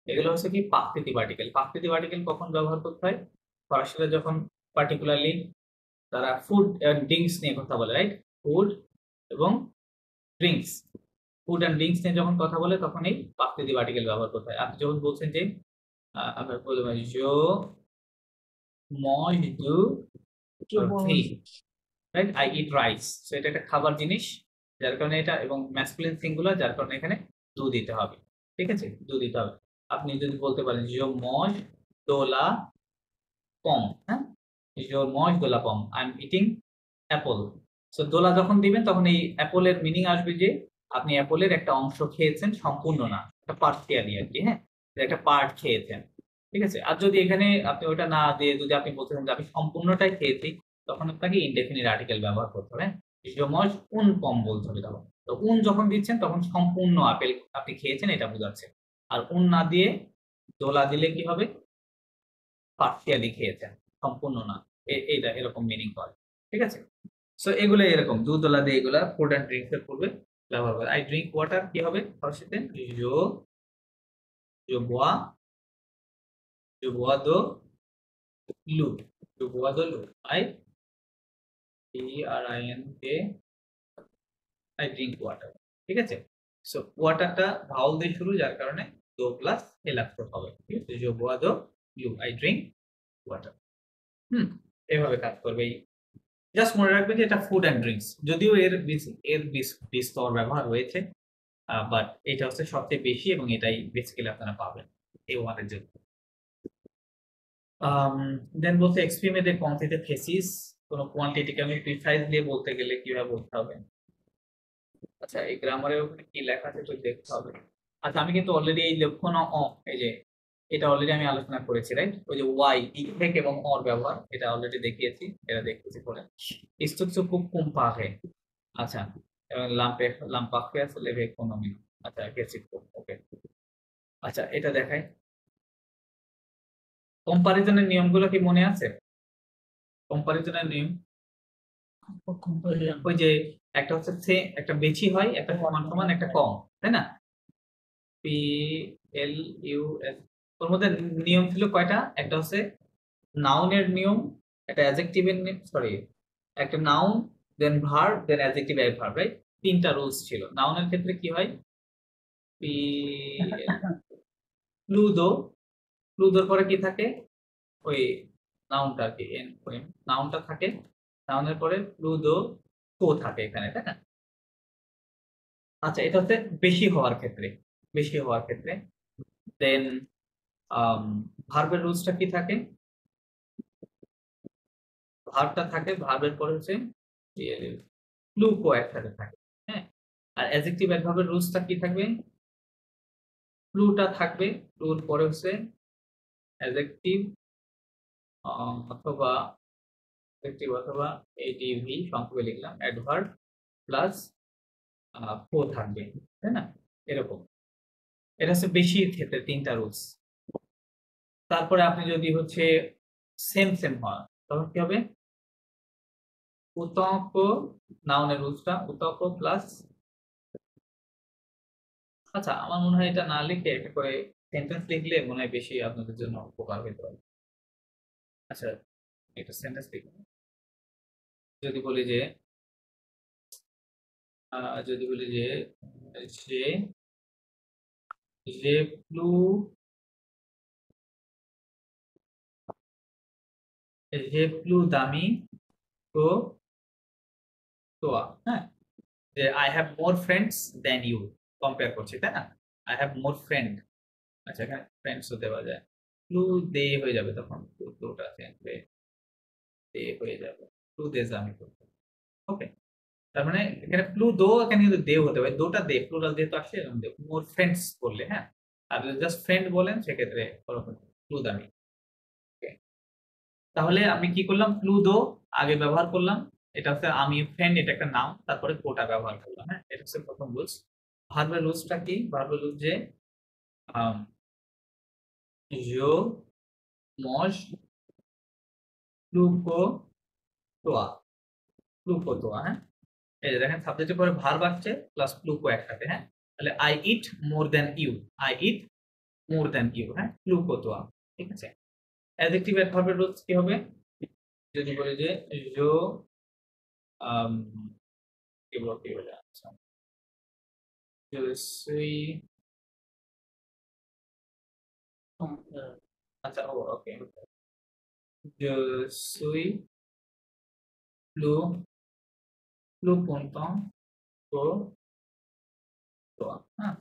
এগুলো হচ্ছে কি পার্টিটিভ আর্টিকেল। পার্টিটিভ আর্টিকেল কখন ব্যবহার করতে হয়? ফরাসিরা যখন পার্টিকুলারলি তারা ফুড এন্ড ড্রিঙ্কস নিয়ে কথা বলে, রাইট? ফুড এবং ড্রিঙ্কস, ফুড এন্ড ড্রিঙ্কস নিয়ে যখন কথা বলে তখন এই পার্টিটিভ আর্টিকেল ব্যবহার করতে হয়। আপনি যখন বলছেন যে আপনার বলবেন জো মজ দু রি, right? I eat rice, so এটা একটা খাবার জিনিস, যার কারণে এটা, এবং ম্যাসকুলিন সিঙ্গুলার, যার কারণে এখানে দু দিতে হবে, ঠিক আছে, দু দিতে হবে। আপনি যদি বলতে পারেন জো মজ দোলা পম, হ্যাঁ, জো মজ দোলা পম, I am eating apple. So দোলা যখন দিবেন তখন এই অ্যাপলের মিনিং আসবে যে আপনি অ্যাপলের একটা অংশ খেয়েছেন, সম্পূর্ণ না, একটা পার্সিয়ালি আর কি, হ্যাঁ, একটা পার্ট খেয়েছেন, ঠিক আছে। আর যদি এখানে আপনি ওটা না দিয়ে যদি আপনি বলতেছেন যে আমি সম্পূর্ণটাই খেয়েছি, তখন আপনাকে ইনডেফিনিট আর্টিকেল ব্যবহার করতে হবে, সময় উন কম বলতে হবে তখন। তো উন যখন দিচ্ছেন তখন সম্পূর্ণ আপেল আপনি খেয়েছেন এটা বোঝাচ্ছে, আর উন না দিয়ে দোলা দিলে কি হবে? পার্সিয়ালি খেয়েছেন, সম্পূর্ণ না, এইটা এরকম মিনিং করে, ঠিক আছে। সো এগুলো এরকম দুধ দোলা দিয়ে এগুলা ফুড অ্যান্ড ড্রিঙ্কস এর পূর্বে ব্যবহার করে। আই ড্রিঙ্ক ওয়াটার কি হবে ফরাসিতে? জো, জো বোয়া, জো বোয়া দো লু, yo puedo লু, I I drink water, ঠিক আছে? সো ওয়াটারটা ভাওয়াল দিয়ে শুরু, যার কারণে দো প্লাস এল আফটার হবে, ঠিক আছে? yo puedo লু, I drink water। এভাবে কাজ করবে। জাস্ট মনে রাখবেন যে এটা ফুড অ্যান্ড ড্রিঙ্কস, যদিও এর বিস্তর ব্যবহার রয়েছে, বাট এটা হচ্ছে সবচেয়ে বেশি এবং এটাই বেসিক্যালি আপনারা পাবেন এই ওয়ানের জন্য। দেন বলতে এক্সপ্রিমে দে কোয়ান্টিটি থেসিস, কোনো কোয়ান্টিটিকে আমি প্রিসাইজলি বলতে গেলে কিভাবে বলতে হবে? আচ্ছা, এই গ্রামারের ওখানে কি লেখা আছে একটু দেখতে হবে। আচ্ছা, আমি কিন্তু অলরেডি এই লক্ষণ এই যে এটা অলরেডি আমি আলোচনা করেছি, রাইট? ওই যে ওয়াই ইফেক্ট এবং অর ব্যবহার, এটা অলরেডি দেখিয়েছি, এটা দেখতেছি পরে। Esto es un puntaje, আচ্ছা, লাম্পাকে আছে লেভে ইকোনমি, আচ্ছা গেছি, ওকে। আচ্ছা, এটা দেখাই, কম্পারিজনের নিয়মগুলো কি মনে আছে? কম্পারিজনের নিয়ম comparison। ওই যে একটা হচ্ছে একটা বেশি হয়, একটা সমান সমান, একটা কম, তাই না? পি এল ইউ এস, ওর মধ্যে নিয়ম ছিল কয়টা? একটা হচ্ছে নাউনের নিয়ম, একটা অ্যাডজেক্টিভের নিয়ম, সরি, একটা নাউন, দেন ভার্ব, দেন অ্যাডজেক্টিভ অ্যাডভার্ব, রাইট? তিনটা রুলস ছিল। নাউনের ক্ষেত্রে কি হয়? পি প্লুদো, প্লুদোর পরে কি থাকে? ওই নাউনটা আর কি, নাউনটা থাকে, নাউনের পরে প্লুদো কো থাকে এখানে, তাই না? আচ্ছা, এটা হচ্ছে বেশি হওয়ার ক্ষেত্রে, বেশি হওয়ার ক্ষেত্রে। দেন ভার্বের রুলসটা কি থাকে? ভার্বটা থাকে, ভার্বের পরে হচ্ছে প্লুকো একসাথে থাকে, হ্যাঁ। আর অ্যাডজেক্টিভ অ্যাডভার্বের রুলসটা কি থাকবে? প্লুটা থাকবে, প্লুর পরে হচ্ছে অ্যাডজেক্টিভ অথবা অ্যাডজেক্টিভ অথবা এডিভি, সংক্ষেপে লিখলাম অ্যাডভার্ব প্লাস কো থাকবে, তাই না? এরকম, এটা হচ্ছে বেশির ক্ষেত্রে তিনটা রুলস। তারপরে আপনি যদি হচ্ছে সেম সেম হয়, তখন কি হবে? উতক, নাউনের রুলসটা উতক প্লাস, আচ্ছা আমার মনে হয় এটা না লিখে একটা করে সেন্টেন্স লিখলে মনে হয় বেশি আপনাদের জন্য উপকার হতে পারে। আচ্ছা, একটা সেন্টেন্স লিখুন। যদি বলি যে যদি বলি যে যে যে প্লু যে প্লু দামি তো তোয়া, হ্যাঁ, যে I have more friends than you, compare করছি, তাই না? আই হ্যাভ মোর ফ্রেন্ড, আচ্ছা এখানে ফ্রেন্ডসও দেওয়া যায়, প্লু দে হয়ে যাবে, তখন প্লুটা দে হয়ে যাবে, প্লু দে জামি করতে, ওকে। তার মানে এখানে প্লু দো, এখানে কিন্তু দে হতে পারে, দোটা দে, প্লুরাল যেহেতু আসছে এরকম দে, মোর ফ্রেন্ডস বললে, হ্যাঁ। আর যদি জাস্ট ফ্রেন্ড বলেন সেক্ষেত্রে ওরকম প্লু দামি, okay? তাহলে আমি কি করলাম? প্লু দো আগে ব্যবহার করলাম, এটা হচ্ছে আমি ফ্রেন্ড, এটা একটা নাউন, তারপরে কোটা ব্যবহার করলাম, হ্যাঁ, এটা হচ্ছে প্রথম রুলস। ভার্বের রুলসটা কি? ভার্বের রুলস যে yo mange pluco toa, pluco toa, হ্যাঁ। এই যে দেখেন সাবজেক্টের পরে ভার্ব আসছে প্লাস প্লুকো একসাথে, হ্যাঁ। তাহলে I eat more than you, I eat more than you, হ্যাঁ, প্লুকো তোয়া, ঠিক আছে। অ্যাডজেক্টিভ অ্যাডভার্বের রুলস কি হবে? যদি বলি যে yo আম, কি বলে, আচ্ছা, yo soy, আচ্ছা ও ওকে, yo soy plu plu punto toa, হ্যাঁ।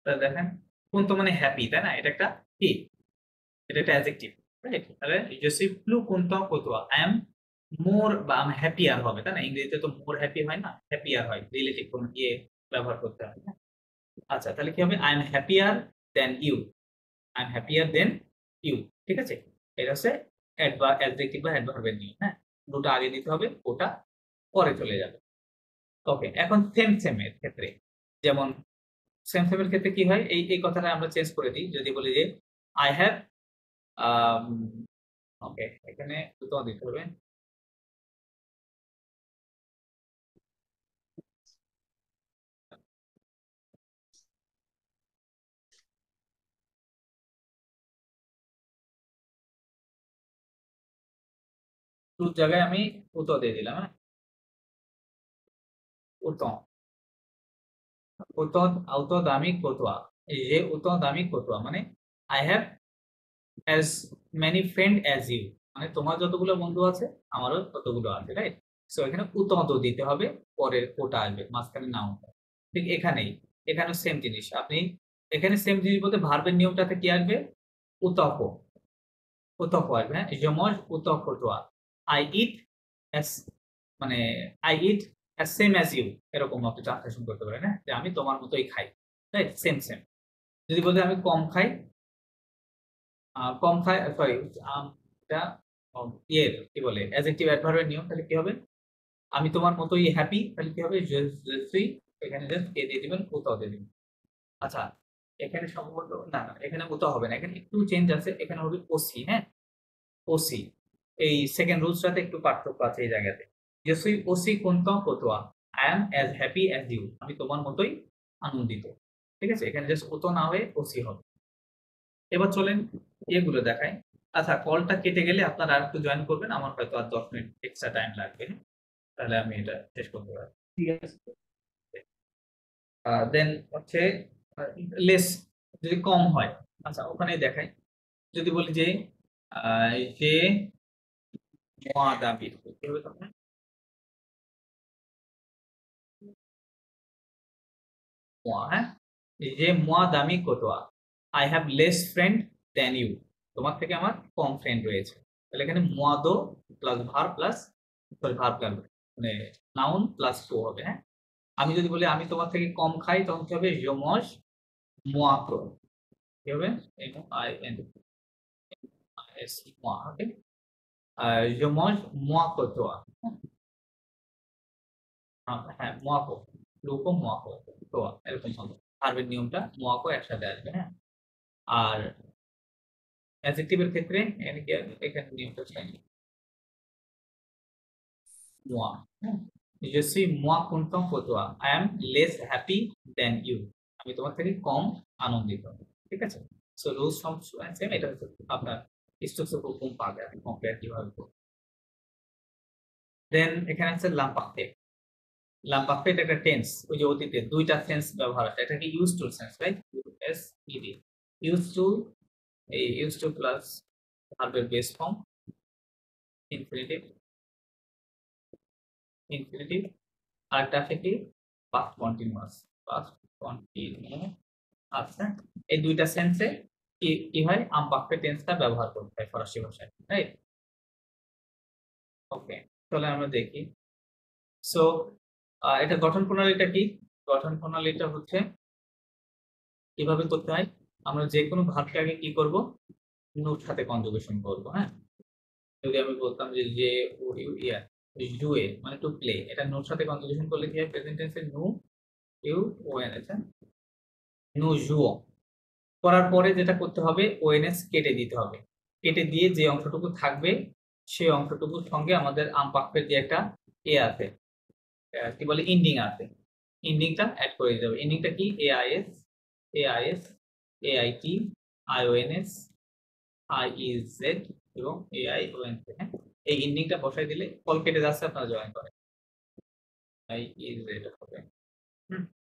তাহলে দেখেন punto মানে হ্যাপি, তাই না? এটা একটা কি, এটা একটা অ্যাডজেক্টিভ, রাইট? তাহলে জোসি প্লু কোনটা কোতোয়া, আই এম মোর বা আই এম হ্যাপিয়ার হবে, তাই না? ইংরেজিতে তো মোর হ্যাপি হয় না, হ্যাপিয়ার হয়, রিলেটিভ কোন ইয়ে ব্যবহার করতে হয়, হ্যাঁ? আচ্ছা, তাহলে কি হবে? I am happier than you, I am happier than you, ঠিক আছে। এটা হচ্ছে অ্যাডজেক্টিভ বা অ্যাডভার্বের নিয়ম, হ্যাঁ। দুটো আগে দিতে হবে, ওটা পরে চলে যাবে, ওকে। এখন সেম সেম এর ক্ষেত্রে, যেমন সেম সেম এর ক্ষেত্রে কি হয়, এই এই কথাটা আমরা চেঞ্জ করে দিই। যদি বলি যে আই হ্যাভ, ওকে, এখানে দুটো দিতে হবে। টুর জায়গায় আমি উত দিয়ে দিলাম, হ্যাঁ, উত উত উত দামি কতোয়া, এই যে উত দামি কতোয়া মানে I have as many friend as you, মানে তোমার যতগুলো বন্ধু আছে আমারও ততগুলো আছে, রাইট? সো এখানে উত দিতে হবে, পরের কোটা আসবে, মাঝখানে নাও। ঠিক এখানেও সেম জিনিস, আপনি এখানে সেম জিনিস বলতে ভার্বের নিয়মটাতে কি আসবে, উতক উতক আসবে, হ্যাঁ, যমজ উতক কতোয়া, আই ইট অ্যাজ, মানে I eat as same as you, এরকম আপনি ট্রান্সলেশন করতে পারেন, হ্যাঁ, যে আমি তোমার মতোই খাই, রাইট, সেম সেম। যদি বলতে আমি কম খাই, কম খাই, সরি, এটা ইয়ের কি বলে অ্যাডজেক্টিভ অ্যাডভার্বের নিয়ম, তাহলে কি হবে, আমি তোমার মতোই হ্যাপি, তাহলে কি হবে, je suis, এখানে জাস্ট এ দিয়ে দিবেন, উতাও দিয়ে দিবেন। আচ্ছা, এখানে সম্ভবত না, না, এখানে উতাও হবে না, এখানে একটু চেঞ্জ আছে, এখানে হবে ওসি, হ্যাঁ, ওসি। এই সেকেন্ড রুলসটাতে একটু পার্থক্য আছে এই জায়গাতে। je suis aussi content que toi, I am as happy as you, আমি তোমার মতোই আনন্দিত। ঠিক আছে, এখানে জাস্ট উতো না হয়ে ওসি হবে। এবার চলেন এগুলো দেখাই। আচ্ছা, কলটা কেটে গেলে আপনারা আরেকটু জয়েন করবেন, আমার হয়তো আর 10 মিনিট এক্সট্রা টাইম লাগবে, তাহলে আমি এটা শেষ করতে পারি। ঠিক আছে। দেন হচ্ছে লেস, যদি কম হয়, আচ্ছা ওখানে দেখাই, যদি বলি যে যে মোয়া দাবি, কি হবে তখন, মোয়া, হ্যাঁ, এই যে মোয়া দামি কতোয়া, I have less friend than you, তোমার থেকে আমার কম ফ্রেন্ড রয়েছে, তাহলে এখানে মোয়া দো plus verb plus, sorry verb plus মানে নাউন প্লাস টু হবে, হ্যাঁ। আমি যদি বলি আমি তোমার থেকে কম খাই, তখন কি হবে, je mange moins que, কি হবে, MOIN S moins, ওকে, je mange moins que toi, হ্যাঁ, moins que, লুকো moins que, toi, এরকম হবে, ভার্বের নিয়মটা moins que একসাথে আসবে, হ্যাঁ। আর অ্যাডজেক্টিভের ক্ষেত্রে এখানে কি আসবে, এখানে নিয়মটা চাই moi, হ্যাঁ, je suis moins content que toi, I am less happy than you, আমি তোমার থেকে কম আনন্দিত, ঠিক আছে। সো রুলস সব সেম, এটা হচ্ছে আপনার স্ট্রাকচার খুব পাবে, আমি কম্পেয়ার কিভাবে করব। দেন এখানে আছে লাম্পাক্তে, লাম্পাক্তে এটা একটা টেন্স, ওই যে অতীতে দুইটা সেন্স ব্যবহার আছে, এটা কি use to sense, right, S ED, use to, এই ইউজ টু প্লাস ভার্বের বেস ফর্ম ইনফিনিটিভ, ইনফিনিটিভ, আরেকটা আছে কি পাস্ট কন্টিনিউয়াস, পাস্ট কন্টিনিউ, আচ্ছা, এই দুইটা সেন্সে কি কি হয়, আমপাক্তে টেন্সটা ব্যবহার করতে হয় ফরাসি ভাষায়, রাইট। ওকে, তাহলে আমরা দেখি। সো এটা গঠন প্রণালীটা কি, গঠন প্রণালীটা হচ্ছে কিভাবে করতে হয়, আমরা যে কোনো ভার্বকে আগে কি করব, নুর সাথে কনজুগেশন করব, হ্যাঁ। যদি আমি বলতাম যে ও ইউ ইয়া জুয়ে মানে টু প্লে, এটা নুর সাথে কনজুগেশন করলে কি হয়, প্রেজেন্ট টেন্সে নু ইউ ও এন এস, নু জুও, করার পরে যেটা করতে হবে, ওএনএস কেটে দিতে হবে, কেটে দিয়ে যে অংশটুকু থাকবে সেই অংশটুকুর সঙ্গে আমাদের আমপাক্তের যে একটা এ আছে, কি বলে ইন্ডিং আছে, ইন্ডিংটা অ্যাড করে দিতে হবে। ইন্ডিংটা কি, এআইএস, এআইএস, এআইটি, আইওএনএস, আইইজেড এবং এআইওএন, হ্যাঁ, এই ইন্ডিংটা বসাই দিলে কল কেটে যাচ্ছে, আপনারা জয়েন করেন, আইইজেড হবে,